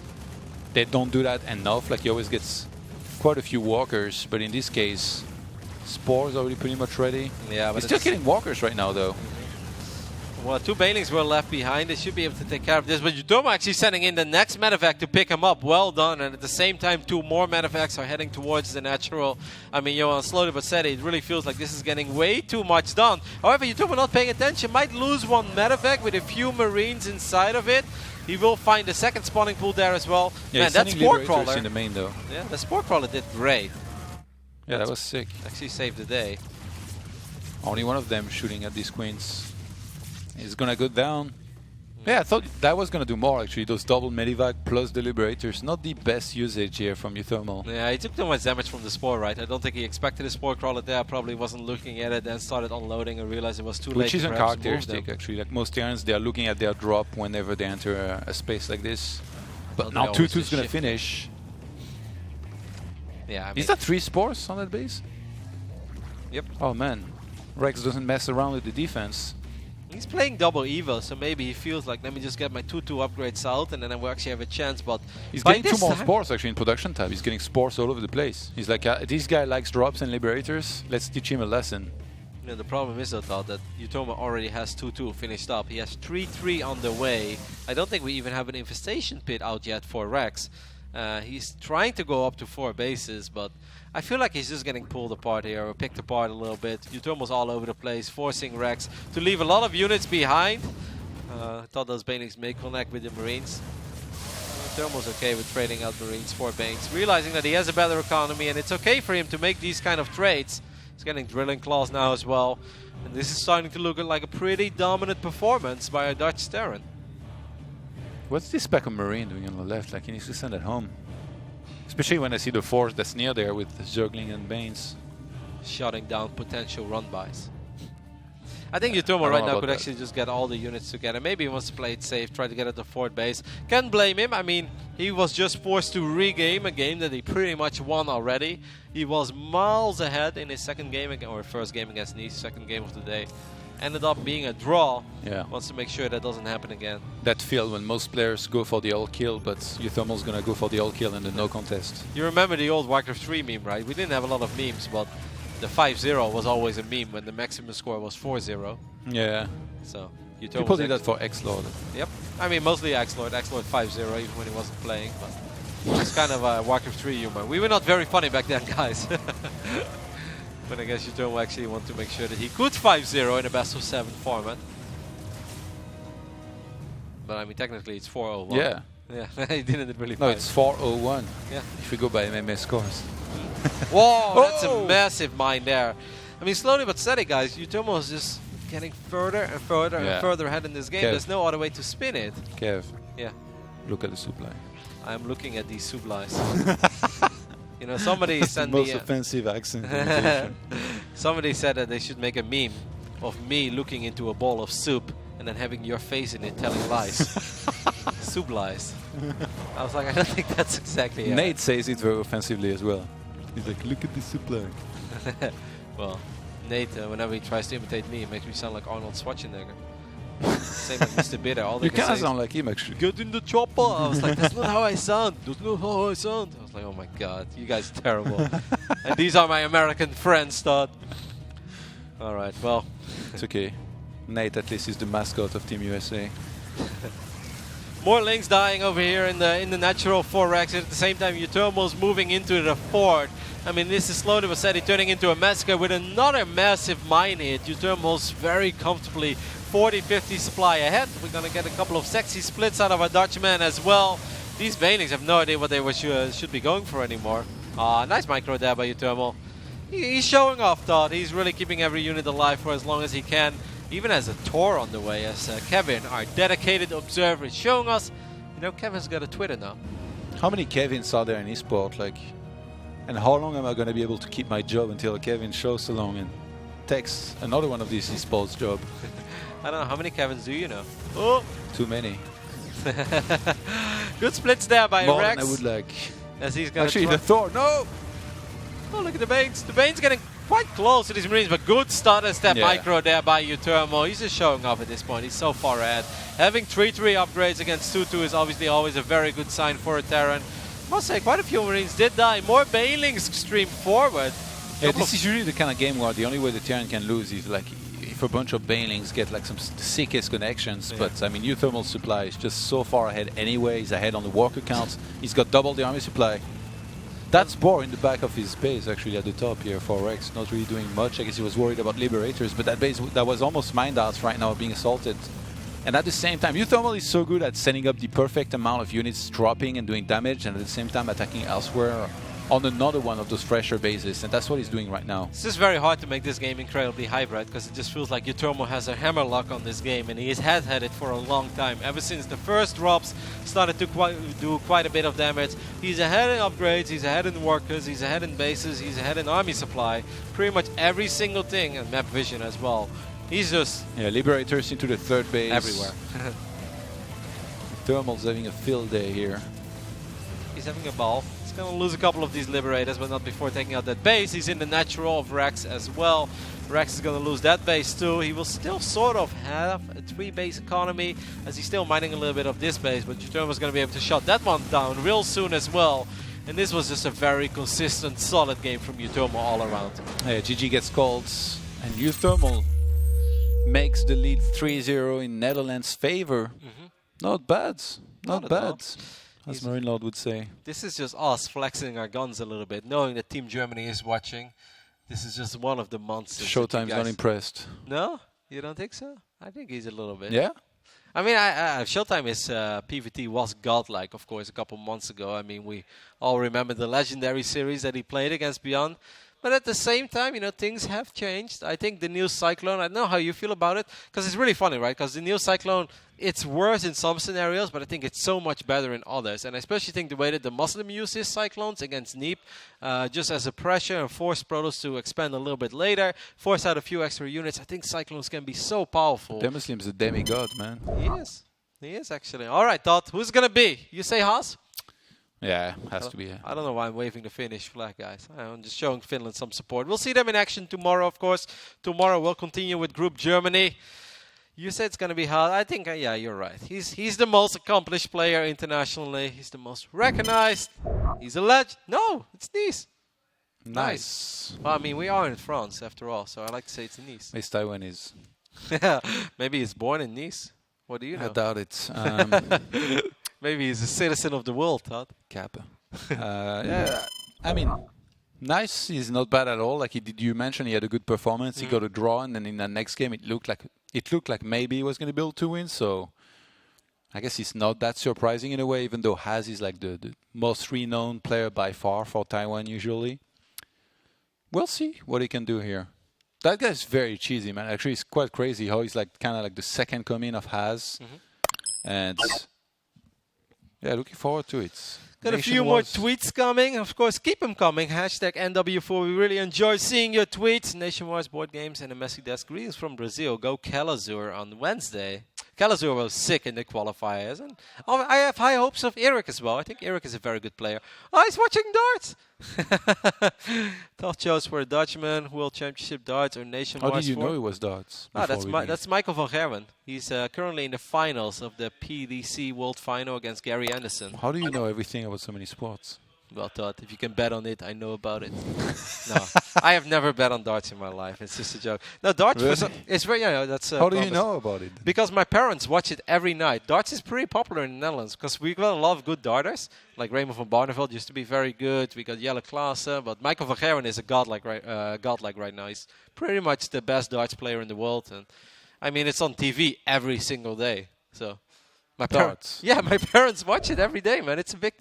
[SPEAKER 1] they don't do that enough. Like he always gets quite a few walkers, but in this case, Spore's already pretty much ready. Yeah, but he's still killing walkers right now, though.
[SPEAKER 3] Well, 2 Bailings were left behind. They should be able to take care of this. But Uthermal actually sending in the next medevac to pick him up. Well done. And at the same time, 2 more medevacs are heading towards the natural. I mean, Johan slowly but steady, it really feels like this is getting way too much done. However, Uthermal not paying attention. Might lose 1 medevac with a few Marines inside of it. He will find the second spawning pool there as well.
[SPEAKER 1] Yeah,
[SPEAKER 3] man, that Spore Crawler
[SPEAKER 1] in the main, though.
[SPEAKER 3] Yeah, the Spore Crawler did great.
[SPEAKER 1] Yeah, that was sick.
[SPEAKER 3] Actually saved the day.
[SPEAKER 1] Only one of them shooting at these queens. He's gonna go down. Yeah, I thought that was gonna do more actually. Those double medivac plus the Liberators. Not the best usage here from Uthermal.
[SPEAKER 3] Yeah, he took too much damage from the Spore, right? I don't think he expected a Spore Crawler there. Probably wasn't looking at it, then started unloading and realized it was too late.
[SPEAKER 1] Which isn't characteristic actually. Like most Terrans, they are looking at their drop whenever they enter a space like this. But now 2-2's gonna finish.
[SPEAKER 3] Yeah, I mean,
[SPEAKER 1] is that 3 spores on that base?
[SPEAKER 3] Yep.
[SPEAKER 1] Oh man, Rex doesn't mess around with the defense.
[SPEAKER 3] He's playing double Evo, so maybe he feels like, let me just get my 2-2 upgrades out and then I will actually have a chance, but...
[SPEAKER 1] He's getting 2 more spores actually in production tab. He's getting spores all over the place. He's like, this guy likes drops and Liberators. Let's teach him a lesson.
[SPEAKER 3] Yeah, the problem is, though, that Uthermal already has 2-2 finished up. He has 3-3 on the way. I don't think we even have an infestation pit out yet for Rex. He's trying to go up to 4 bases, but I feel like he's just getting pulled apart here, or picked apart a little bit. Uthermal's all over the place, forcing Rex to leave a lot of units behind. I thought those Banelings may connect with the Marines. Uthermal's okay with trading out Marines for Banes, realizing that he has a better economy and it's okay for him to make these kind of trades. He's getting Drilling Claws now as well. And this is starting to look like a pretty dominant performance by a Dutch Terran.
[SPEAKER 1] What's this pack of Marine doing on the left? Like, he needs to send it home. Especially when I see the force that's near there with Zergling and Banes.
[SPEAKER 3] Shutting down potential run-bys. I think Uthermal right now could actually just get all the units together. Maybe he wants to play it safe, try to get at the 4th base. Can't blame him. I mean, he was just forced to regame a game that he pretty much won already. He was miles ahead in his second game, or first game against Nice, second game of the day. Ended up being a draw.
[SPEAKER 1] Yeah.
[SPEAKER 3] Wants to make sure that doesn't happen again.
[SPEAKER 1] That field when most players go for the all kill, but Uthermal's gonna go for the all kill in the no contest.
[SPEAKER 3] You remember the old Warcraft 3 meme, right? We didn't have a lot of memes, but the 5-0 was always a meme when the maximum score was 4-0.
[SPEAKER 1] Yeah.
[SPEAKER 3] So
[SPEAKER 1] People did that for X-Lord.
[SPEAKER 3] Yep. I mean, mostly X-Lord 5-0, even when he wasn't playing. But it's kind of a Warcraft 3 humor. We were not very funny back then, guys. But I guess Utomo actually want to make sure that he could 5-0 in a best of 7 format. But I mean, technically it's 4-0-1.
[SPEAKER 1] Yeah.
[SPEAKER 3] Yeah, he didn't really
[SPEAKER 1] No,
[SPEAKER 3] fight.
[SPEAKER 1] it's 4-0-1.
[SPEAKER 3] Yeah.
[SPEAKER 1] If we go by MMA scores.
[SPEAKER 3] Whoa, that's a massive mine there. I mean, slowly but steady, guys. Utomo is just getting further and further and further ahead in this game.
[SPEAKER 1] Kev.
[SPEAKER 3] There's no other way to spin it.
[SPEAKER 1] Kev.
[SPEAKER 3] Yeah.
[SPEAKER 1] Look at the supply.
[SPEAKER 3] I'm looking at these supplies. You know, somebody sent
[SPEAKER 1] Most
[SPEAKER 3] me.
[SPEAKER 1] offensive accent.
[SPEAKER 3] Somebody said that they should make a meme of me looking into a bowl of soup and then having your face in it telling lies. Soup lies. I was like, I don't think that's exactly it.
[SPEAKER 1] Nate says it very offensively as well. He's like, look at the supply.
[SPEAKER 3] Well, Nate, whenever he tries to imitate me, it makes me sound like Arnold Schwarzenegger. Same with Mr. Bitter. All they
[SPEAKER 1] You
[SPEAKER 3] can
[SPEAKER 1] kind of
[SPEAKER 3] say
[SPEAKER 1] sound like him, actually.
[SPEAKER 3] get in the chopper. I was like, that's not how I sound. That's not how I sound. I was like, oh my god, you guys are terrible. And these are my American friends, Todd. All right, well.
[SPEAKER 1] It's okay. Nate, at least, is the mascot of Team USA.
[SPEAKER 3] More links dying over here in the natural 4x. At the same time, Utomo's moving into the fort. I mean, this is slowly but steady turning into a massacre with another massive mine hit. Utomo's very comfortably 40-50 supply ahead. We're going to get a couple of sexy splits out of our Dutchman as well. These Banelings have no idea what they should be going for anymore. Nice micro there by Utomo. He's showing off, Todd. He's really keeping every unit alive for as long as he can. Even as a tour on the way, as Kevin, our dedicated observer, is showing us. You know, Kevin's got a Twitter now.
[SPEAKER 1] How many Kevins are there in eSport? Like, and how long am I going to be able to keep my job until Kevin shows along and takes another one of these eSports job?
[SPEAKER 3] I don't know. How many Kevins do you know? Oh!
[SPEAKER 1] Too many.
[SPEAKER 3] Good splits there by
[SPEAKER 1] More
[SPEAKER 3] Rex.
[SPEAKER 1] than I would like.
[SPEAKER 3] As he's gonna
[SPEAKER 1] Actually,
[SPEAKER 3] try.
[SPEAKER 1] the Thor, no!
[SPEAKER 3] Oh, look at the Banes. The Bane's getting quite close to these Marines, but good stutter step micro there by Utomo. He's just showing off at this point. He's so far ahead. Having 3-3 upgrades against 2-2 is obviously always a very good sign for a Terran. I must say, quite a few Marines did die. More Banelings stream forward.
[SPEAKER 1] Yeah, this is usually the kind of game where the only way the Terran can lose is like if a bunch of Banelings get like some sickest connections.
[SPEAKER 3] Yeah.
[SPEAKER 1] But I mean, Uthermal supply is just so far ahead anyway. He's ahead on the worker counts. He's got double the army supply. That's Boar in the back of his base, actually, at the top here for Rex. Not really doing much. I guess he was worried about Liberators, but that base that was almost mined out right now, being assaulted. And at the same time, Uthermal is so good at setting up the perfect amount of units dropping and doing damage, and at the same time attacking elsewhere on another one of those fresher bases, and that's what he's doing right now.
[SPEAKER 3] It's just very hard to make this game incredibly hybrid because it just feels like Utomo has a hammer lock on this game, and he has had it for a long time. Ever since the first drops started to do quite a bit of damage. He's ahead in upgrades, he's ahead in workers, he's ahead in bases, he's ahead in army supply. Pretty much every single thing, and map vision as well. He's just...
[SPEAKER 1] Yeah, Liberators into the third base.
[SPEAKER 3] everywhere.
[SPEAKER 1] Thermal's having a field day here.
[SPEAKER 3] He's having a ball. He's going to lose a couple of these Liberators, but not before taking out that base. He's in the natural of Rex as well. Rex is going to lose that base too. He will still sort of have a 3-base economy as he's still mining a little bit of this base, but Utomo's going to be able to shut that one down real soon as well. And this was just a very consistent, solid game from Utomo all around.
[SPEAKER 1] Yeah, GG gets called, and Uthermal makes the lead 3-0 in Netherlands' favor. Not bad. Not bad. As Marine Lord would say.
[SPEAKER 3] This is just us flexing our guns a little bit, knowing that Team Germany is watching. This is just one of the monsters.
[SPEAKER 1] Showtime's not impressed.
[SPEAKER 3] No? You don't think so? I think he's a little bit.
[SPEAKER 1] Yeah?
[SPEAKER 3] I mean, Showtime is PvT was godlike, of course, a couple months ago. I mean, we all remember the legendary series that he played against Beyond. But at the same time, you know, things have changed. I think the new Cyclone, I don't know how you feel about it, because it's really funny, right? Because the new Cyclone, it's worse in some scenarios, but I think it's so much better in others. And I especially think the way that the Muslim uses Cyclones against Neep, just as a pressure and force Protoss to expand a little bit later, force out a few extra units. I think Cyclones can be so powerful.
[SPEAKER 1] The Muslim's a demigod, man.
[SPEAKER 3] He is. He is, actually. All right, Todd, who's going to be? You say Haas?
[SPEAKER 1] Yeah, has to be.
[SPEAKER 3] I don't know why I'm waving the Finnish flag, guys. I'm just showing Finland some support. We'll see them in action tomorrow, of course. Tomorrow we'll continue with Group Germany. You said it's going to be hard. I think, yeah, you're right. He's the most accomplished player internationally. He's the most recognized. He's a legend. No, it's Nice.
[SPEAKER 1] Nice.
[SPEAKER 3] Well, I mean, we are in France, after all, so I like to say it's Nice.
[SPEAKER 1] It's Taiwanese.
[SPEAKER 3] Maybe he's born in Nice. What do you know?
[SPEAKER 1] I doubt it.
[SPEAKER 3] Maybe he's a citizen of the world, Todd.
[SPEAKER 1] Kappa. Yeah, I mean, Nice is not bad at all. Like you mentioned, he had a good performance. He got a draw, and then in the next game, it looked like maybe he was going to be able to win. So I guess it's not that surprising in a way, even though Haz is like the most renowned player by far for Taiwan usually. We'll see what he can do here. That guy's very cheesy, man. Actually, it's quite crazy how he's like kind of like the second coming of Haz. And yeah, looking forward to it.
[SPEAKER 3] Got a few more tweets coming. Of course, keep them coming. Hashtag NW4. We really enjoy seeing your tweets. Nationwide Board Games and a Messy Desk. Greetings from Brazil. Go Calazur on Wednesday. Calazur was sick in the qualifiers. And I have high hopes of Eric as well. I think Eric is a very good player. Oh, he's watching darts. Tough chose for a Dutchman. World Championship darts or Nationwide.
[SPEAKER 1] How did you know it was darts?
[SPEAKER 3] That's Michael van Gerwen. He's currently in the finals of the PDC World Final against Gary Anderson.
[SPEAKER 1] How do you know everything about so many sports?
[SPEAKER 3] Well, Todd, if you can bet on it, I know about it. No, I have never bet on darts in my life. It's just a joke. No, darts.
[SPEAKER 1] Really?
[SPEAKER 3] It's very. That's.
[SPEAKER 1] How do you know about it?
[SPEAKER 3] Because my parents watch it every night. Darts is pretty popular in the Netherlands because we got a lot of good darters. Like Raymond van Barneveld used to be very good. We got Jelle Klaassen, but Michael van Gerwen is a godlike right now. He's pretty much the best darts player in the world, and I mean it's on TV every single day. So. My parents watch it every day, man. It's a big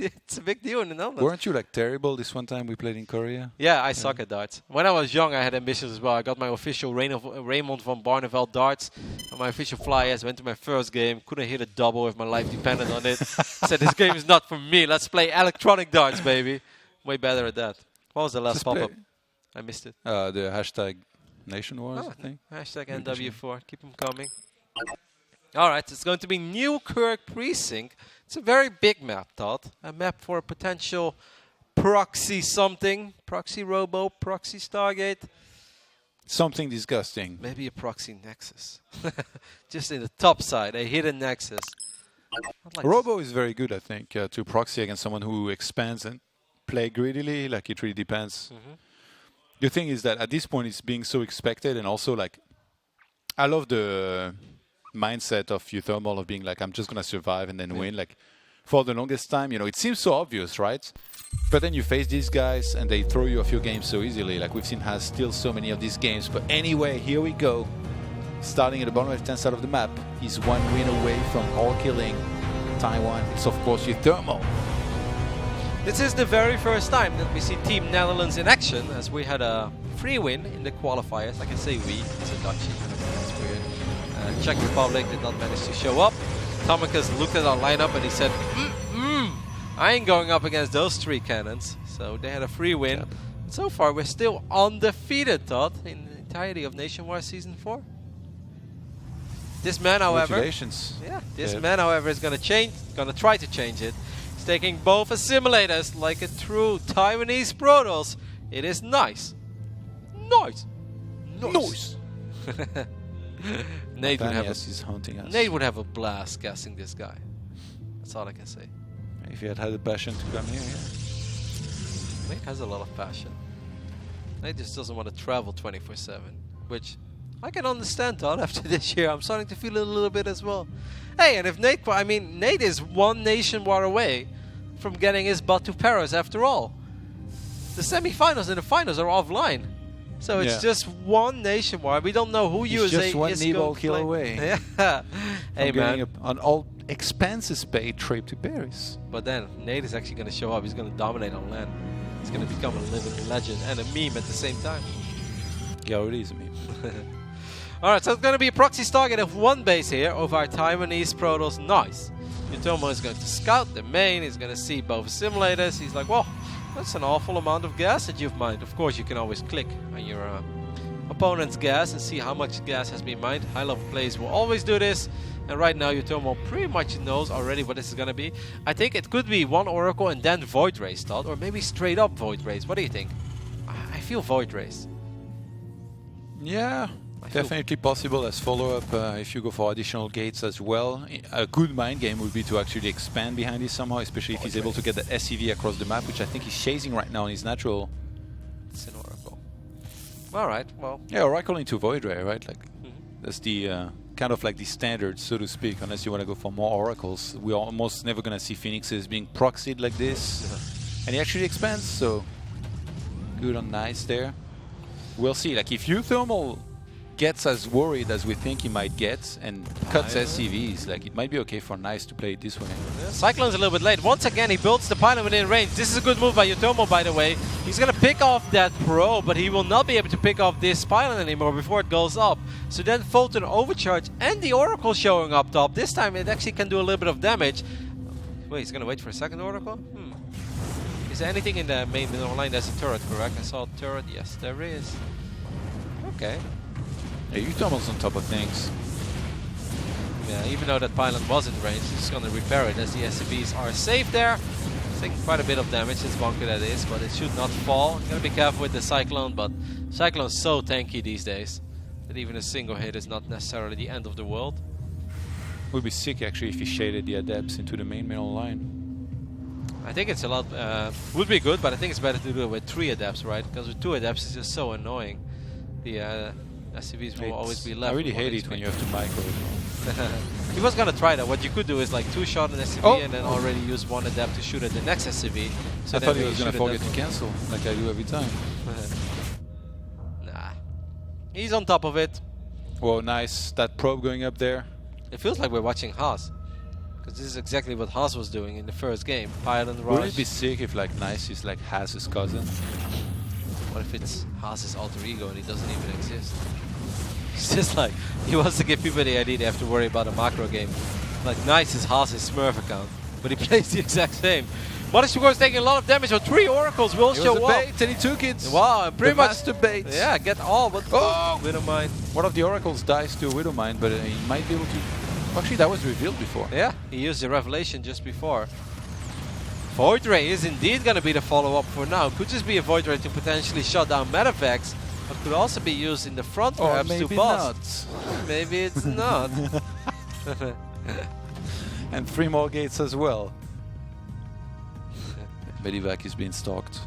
[SPEAKER 3] deal in the Netherlands.
[SPEAKER 1] Weren't you like terrible this one time we played in Korea?
[SPEAKER 3] Yeah, I suck at darts. When I was young, I had ambitions as well. I got my official Raymond van Barneveld darts on my official flyers. Went to my first game, couldn't hit a double if my life depended on it. Said this game is not for me. Let's play electronic darts, baby. Way better at that. What was the last pop-up? I missed it.
[SPEAKER 1] The hashtag Nation Wars, I think.
[SPEAKER 3] Hashtag NW4. Keep them coming. All right, it's going to be Newkirk Precinct. It's a very big map, Todd. A map for a potential proxy something. Proxy Robo, proxy Stargate.
[SPEAKER 1] Something disgusting.
[SPEAKER 3] Maybe a proxy Nexus. Just in the top side, a hidden Nexus.
[SPEAKER 1] Robo is very good, I think, to proxy against someone who expands and play greedily. Like, it really depends. The thing is that at this point, it's being so expected. And also, like, I love the mindset of Uthermal of being like, I'm just going to survive and then win. Like, for the longest time, you know, it seems so obvious, right? But then you face these guys and they throw you off your game so easily. Like we've seen Haz steal so many of these games. But anyway, here we go. Starting at the bottom left-hand side of the map. He's one win away from all killing Taiwan. It's, of course, Uthermal.
[SPEAKER 3] This is the very first time that we see Team Netherlands in action, as we had a free win in the qualifiers. Like I say, we. It's a Dutchie. That's weird. Czech Republic did not manage to show up. Tomikas looked at our lineup and he said, I ain't going up against those three cannons. So they had a free win. Yep. So far, we're still undefeated, Todd, in the entirety of Nationwide Season 4. This man, however, man, however, is going to try to change it. He's taking both assimilators like a true Taiwanese Protoss. It is nice. Nice. Nate would have a blast guessing this guy. That's all I can say.
[SPEAKER 1] If he had the passion to come here,
[SPEAKER 3] Nate has a lot of passion. Nate just doesn't want to travel 24/7, which I can understand, Todd. After this year, I'm starting to feel it a little bit as well. Hey, and if Nate is one nation war away from getting his butt to Paris after all. The semi-finals and the finals are offline. So it's just one nation war. We don't know who USA
[SPEAKER 1] just one
[SPEAKER 3] is
[SPEAKER 1] Nebel
[SPEAKER 3] going to
[SPEAKER 1] kill
[SPEAKER 3] play.
[SPEAKER 1] away.
[SPEAKER 3] Hey, man.
[SPEAKER 1] An all expenses paid trip to Paris.
[SPEAKER 3] But then Nate is actually going to show up. He's going to dominate on land. He's going to become a living legend and a meme at the same time.
[SPEAKER 1] Yeah, already is a meme.
[SPEAKER 3] Alright, so it's going to be a proxy target of one base here over our Taiwanese Protoss. Nice. Utomo is going to scout the main. He's going to see both simulators. He's like, well, that's an awful amount of gas that you've mined. Of course, you can always click on your opponent's gas and see how much gas has been mined. High-level players will always do this. And right now, Utomo pretty much knows already what this is going to be. I think it could be one Oracle and then Void Race, Todd. Or maybe straight up Void Race. What do you think? I feel Void Race.
[SPEAKER 1] Yeah, definitely possible as follow-up if you go for additional gates as well. A good mind game would be to actually expand behind this somehow, especially if he's able to get that SCV across the map, which I think he's chasing right now in his natural.
[SPEAKER 3] It's an Oracle. Alright, well.
[SPEAKER 1] Yeah, Oracle into Void Ray, right? Like That's the kind of like the standard, so to speak, unless you want to go for more oracles. We're almost never going to see Phoenixes being proxied like this. And he actually expands, so good on Nice there. We'll see. Like, if Uthermal gets as worried as we think he might get and cuts SCVs, like, it might be okay for Nice to play it this way.
[SPEAKER 3] Yeah, Cyclone's a little bit late. Once again, he builds the pylon within range. This is a good move by Utomo, by the way. He's going to pick off that Pro, but he will not be able to pick off this pylon anymore before it goes up. So then Photon Overcharge and the Oracle showing up top. This time it actually can do a little bit of damage. Wait, he's going to wait for a second Oracle? Is there anything in the main middle line? There's a turret, correct? I saw a turret. Yes, there is. Okay.
[SPEAKER 1] Yeah, Utomo's on top of things.
[SPEAKER 3] Yeah, even though that pylon was in range, he's going to repair it as the SCVs are safe there. It's taking quite a bit of damage, this bunker that is, but it should not fall. Gotta be careful with the Cyclone, but Cyclone's so tanky these days that even a single hit is not necessarily the end of the world.
[SPEAKER 1] Would be sick actually if he shaded the Adepts into the main middle line.
[SPEAKER 3] I think it's a lot, would be good, but I think it's better to do it with 3 Adepts, right? Because with 2 Adepts it's just so annoying. The SCVs will always be left.
[SPEAKER 1] I really hate it when you have to micro.
[SPEAKER 3] He was gonna try that. What you could do is like 2-shot an SCV and then already use 1 Adept to shoot at the next SCV. So
[SPEAKER 1] I thought he was gonna forget to cancel, like I do every time.
[SPEAKER 3] Nah. He's on top of it.
[SPEAKER 1] Whoa, nice. That probe going up there.
[SPEAKER 3] It feels like we're watching Haas. Because this is exactly what Haas was doing in the first game. Pylon Rush.
[SPEAKER 1] Would it be sick if like Nice is like Haas's cousin?
[SPEAKER 3] What if it's Haas's alter ego and he doesn't even exist? It's just like, he wants to give people the idea they have to worry about a macro game. Like, Nice is Haas's Smurf account, but he plays the exact same. Modest Sugar is taking a lot of damage, so 3 Oracles will show up.
[SPEAKER 1] Bait, and he took it.
[SPEAKER 3] Wow, and pretty much
[SPEAKER 1] master bait.
[SPEAKER 3] Yeah, get all but Widowmine.
[SPEAKER 1] One of the Oracles dies to Widowmine, but he might be able to... Actually, that was revealed before.
[SPEAKER 3] Yeah, he used the Revelation just before. Void Ray is indeed going to be the follow-up for now. Could just be a Void Ray to potentially shut down Metavex, but could also be used in the front perhaps to boss. Maybe it's not.
[SPEAKER 1] And 3 more gates as well. Medivac is being stalked.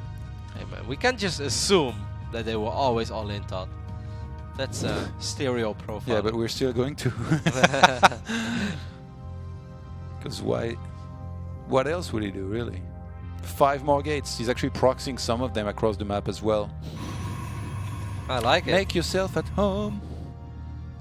[SPEAKER 3] Hey man, we can't just assume that they were always all in Todd. That's a stereo profile.
[SPEAKER 1] Yeah, but we're still going to. Because why? What else would he do, really? 5 more gates. He's actually proxying some of them across the map as well.
[SPEAKER 3] I like it.
[SPEAKER 1] Make yourself at home.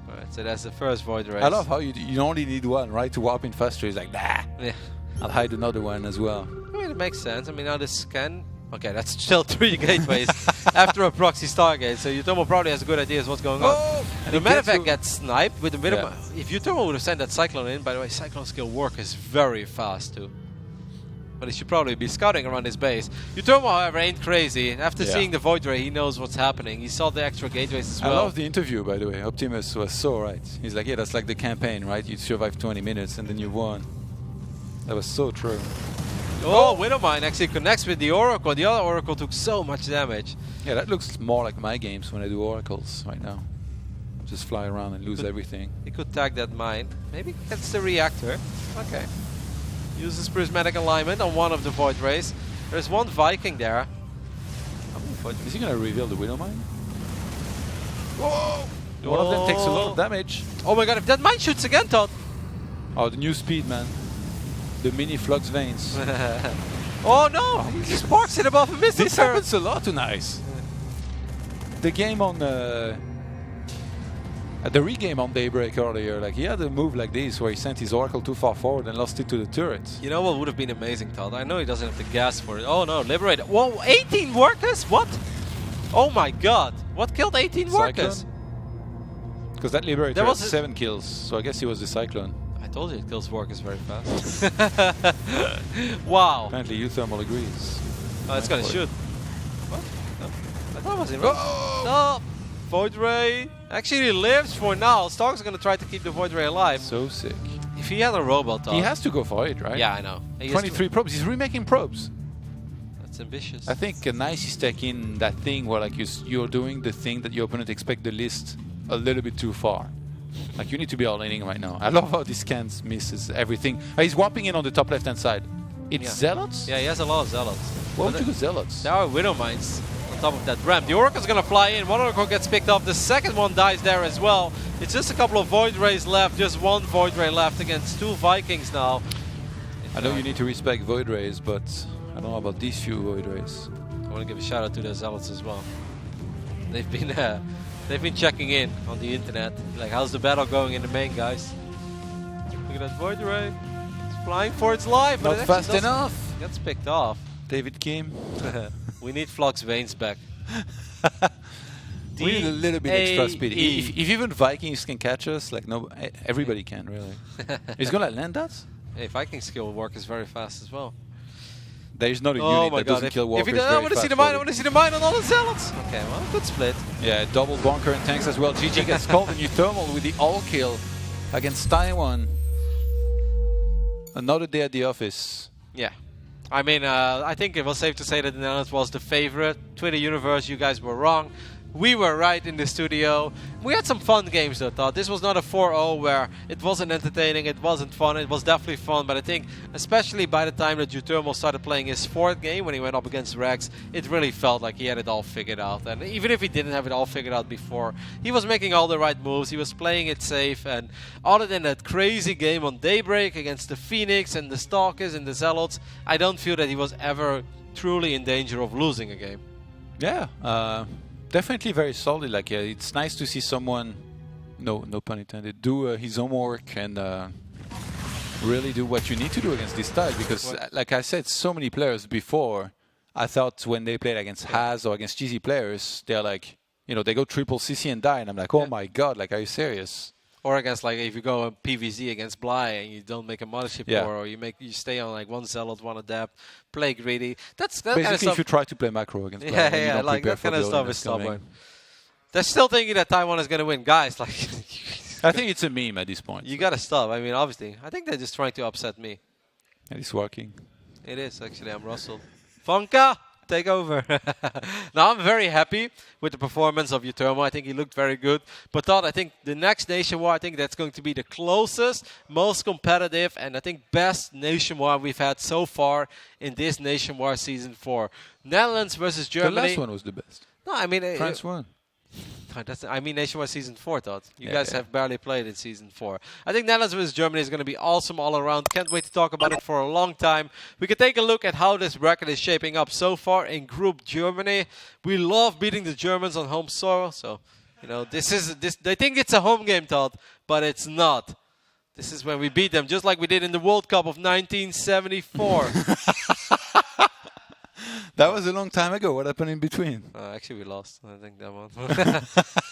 [SPEAKER 3] Alright, so that's the first Void Race.
[SPEAKER 1] I love how you only need 1, right? To warp in faster. He's like, nah.
[SPEAKER 3] Yeah.
[SPEAKER 1] I'll hide another one as well.
[SPEAKER 3] I mean, it makes sense. I mean, now this can... Okay, that's still 3 gateways after a proxy Stargate, so Utomo probably has a good idea of what's going on. And the Medivac gets sniped with a bit of... If Utomo would have sent that Cyclone in, by the way, Cyclone skill work is very fast too. But he should probably be scouting around his base. Utomo, however, ain't crazy. After seeing the Void Ray, he knows what's happening. He saw the extra gateways as well.
[SPEAKER 1] I love the interview, by the way. Optimus was so right. He's like, yeah, that's like the campaign, right? You survive 20 minutes and then you won. That was so true.
[SPEAKER 3] Oh, Widowmine actually connects with the Oracle. The other Oracle took so much damage.
[SPEAKER 1] Yeah, that looks more like my games when I do Oracles right now. Just fly around and lose everything.
[SPEAKER 3] He could tag that mine. Maybe that's the reactor. Okay. Uses prismatic alignment on one of the Void Rays. There's 1 Viking there.
[SPEAKER 1] Is he going to reveal the Widowmine? Whoa! One of them takes a lot of damage.
[SPEAKER 3] Oh my god, if that mine shoots again, Todd!
[SPEAKER 1] Oh, the new speed, man. The mini flux veins.
[SPEAKER 3] Oh no! He just parks it above a missile
[SPEAKER 1] This
[SPEAKER 3] turret.
[SPEAKER 1] happens a lot to Nice. The game on the regame on Daybreak earlier, like he had a move like this where he sent his Oracle too far forward and lost it to the turret.
[SPEAKER 3] You know what would have been amazing, Todd? I know he doesn't have the gas for it. Oh no, Liberated. Whoa, 18 workers? What? Oh my god. What killed 18 workers?
[SPEAKER 1] Because that Liberator had 7 kills, so I guess he was the Cyclone.
[SPEAKER 3] I told you it kills workers very fast. Wow.
[SPEAKER 1] Apparently Uthermal agrees.
[SPEAKER 3] Oh, it's gonna shoot. What? No. I thought it was in range. No! Void Ray actually lives for now. Stark's gonna try to keep the Void Ray alive.
[SPEAKER 1] So sick.
[SPEAKER 3] If he had a robot, Todd.
[SPEAKER 1] He has to go for it, right?
[SPEAKER 3] Yeah, I know.
[SPEAKER 1] 23 probes. He's remaking probes.
[SPEAKER 3] That's ambitious.
[SPEAKER 1] I think Nice is taking that thing where like you're doing the thing that your opponent expect the list a little bit too far. Like you need to be all-inning right now. I love how this scans misses everything. He's warping in on the top left-hand side. It's Zealots?
[SPEAKER 3] Yeah, he has a lot of Zealots.
[SPEAKER 1] Why would you go Zealots?
[SPEAKER 3] There are Widow Mines the top of that ramp. The Oracle's going to fly in. One Oracle gets picked off. The second one dies there as well. It's just a couple of Void Rays left. Just one Void Ray left against 2 Vikings now.
[SPEAKER 1] I know you need to respect Void Rays, but I don't know about these few Void Rays.
[SPEAKER 3] I want to give a shout out to the Zealots as well. They've been checking in on the internet. Like, how's the battle going in the main, guys? Look at that Void Ray. It's flying for its life.
[SPEAKER 1] Not fast enough.
[SPEAKER 3] Gets picked off.
[SPEAKER 1] David Kim.
[SPEAKER 3] We need Flux Veins back.
[SPEAKER 1] We need a little bit extra speed. If even Vikings can catch us, like no, everybody can really. He's gonna land that.
[SPEAKER 3] Hey, Viking skill work is very fast as well.
[SPEAKER 1] There's not a unit that doesn't kill walkers
[SPEAKER 3] I want to see the mine. I want to see the mine on all the Zealots. Okay, well, good split.
[SPEAKER 1] Yeah, double bunker and tanks as well. GG gets called in thermal with the all kill against Taiwan. Another day at the office.
[SPEAKER 3] Yeah. I mean, I think it was safe to say that the Netherlands was the favorite. Twitter universe, you guys were wrong. We were right in the studio. We had some fun games though, Todd. This was not a 4-0 where it wasn't entertaining, it wasn't fun. It was definitely fun, but I think especially by the time that Juthermal started playing his 4th game when he went up against Rex, it really felt like he had it all figured out. And even if he didn't have it all figured out before, he was making all the right moves, he was playing it safe, and other than that crazy game on Daybreak against the Phoenix and the Stalkers and the Zealots, I don't feel that he was ever truly in danger of losing a game.
[SPEAKER 1] Yeah, definitely very solid. Like, it's nice to see someone, no pun intended, do his homework and really do what you need to do against this style. Because, like I said, so many players before, I thought when they played against Haz or against GZ players, they're like, you know, they go triple CC and die, and I'm like, oh my god, like, are you serious?
[SPEAKER 3] Or against, like, if you go on PVZ against Bly and you don't make a mothership war, or you stay on like 1 Zealot, 1 Adept, play greedy. That's that
[SPEAKER 1] basically
[SPEAKER 3] kind of stuff.
[SPEAKER 1] If you try to play macro against Bly,
[SPEAKER 3] yeah, like that kind of stuff is stubborn. They're still thinking that Taiwan is going to win, guys. Like,
[SPEAKER 1] I think it's a meme at this point.
[SPEAKER 3] You got to stop. I mean, obviously, I think they're just trying to upset me.
[SPEAKER 1] And it's working.
[SPEAKER 3] It is actually. I'm Russell. Funka, take over. Now I'm very happy with the performance of Juthermal. I think he looked very good. But Todd, I think the next Nation War, I think that's going to be the closest, most competitive, and I think best Nation War we've had so far in this Nation War Season 4. Netherlands versus Germany.
[SPEAKER 1] The last one was the best.
[SPEAKER 3] No, I mean
[SPEAKER 1] France won.
[SPEAKER 3] I mean Nation War Season 4, Todd. You guys have barely played in Season 4. I think Netherlands versus Germany is going to be awesome all around. Can't wait to talk about it for a long time. We can take a look at how this bracket is shaping up so far in Group Germany. We love beating the Germans on home soil. So, you know, they think it's a home game, Todd, but it's not. This is when we beat them, just like we did in the World Cup of 1974.
[SPEAKER 1] That was a long time ago. What happened in between?
[SPEAKER 3] Actually, we lost. I think that one.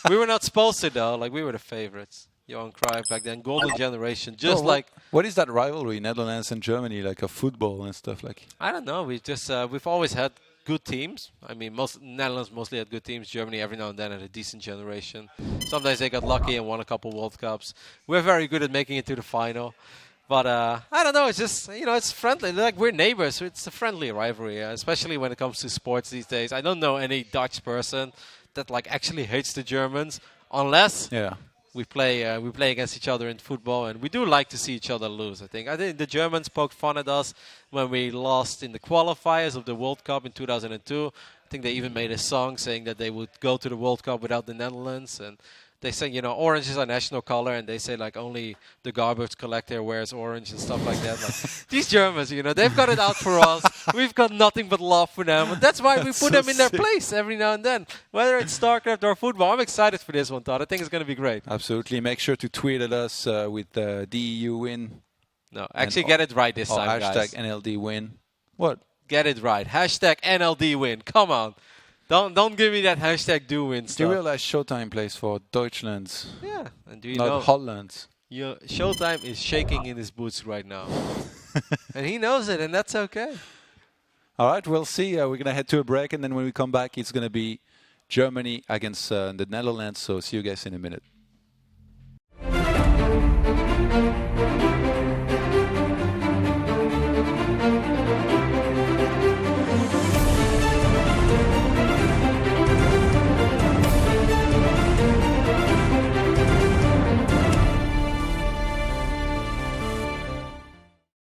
[SPEAKER 3] We were not supposed to, though. Like, we were the favorites. Johan Cruyff back then, golden generation. Just like
[SPEAKER 1] what is that rivalry, Netherlands and Germany, like of football and stuff like?
[SPEAKER 3] I don't know. We just we've always had good teams. I mean, Netherlands mostly had good teams. Germany every now and then had a decent generation. Sometimes they got lucky and won a couple World Cups. We're very good at making it to the final. But I don't know, it's just, you know, it's friendly. Like, we're neighbors, so it's a friendly rivalry, especially when it comes to sports these days. I don't know any Dutch person that, like, actually hates the Germans, unless we play against each other in football, and we do like to see each other lose, I think. I think the Germans poked fun at us when we lost in the qualifiers of the World Cup in 2002. I think they even made a song saying that they would go to the World Cup without the Netherlands, and they say, you know, orange is our national color, and they say, like, only the garbage collector wears orange and stuff like that. Like, these Germans, you know, they've got it out for us. We've got nothing but love for them. And that's why we put them in their place every now and then, whether it's StarCraft or football. I'm excited for this one, Todd. I think it's going to be great.
[SPEAKER 1] Absolutely. Make sure to tweet at us with DEU win.
[SPEAKER 3] No, actually get it right this time,
[SPEAKER 1] hashtag
[SPEAKER 3] guys.
[SPEAKER 1] NLD win. What?
[SPEAKER 3] Get it right. Hashtag NLD win. Come on. Don't give me that hashtag do win stuff.
[SPEAKER 1] Do you realize Showtime plays for Deutschland?
[SPEAKER 3] Yeah. And do you
[SPEAKER 1] not
[SPEAKER 3] know
[SPEAKER 1] Holland?
[SPEAKER 3] Showtime is shaking in his boots right now. And he knows it, and that's okay.
[SPEAKER 1] All right, we'll see. We're going to head to a break, and then when we come back, it's going to be Germany against the Netherlands. So see you guys in a minute.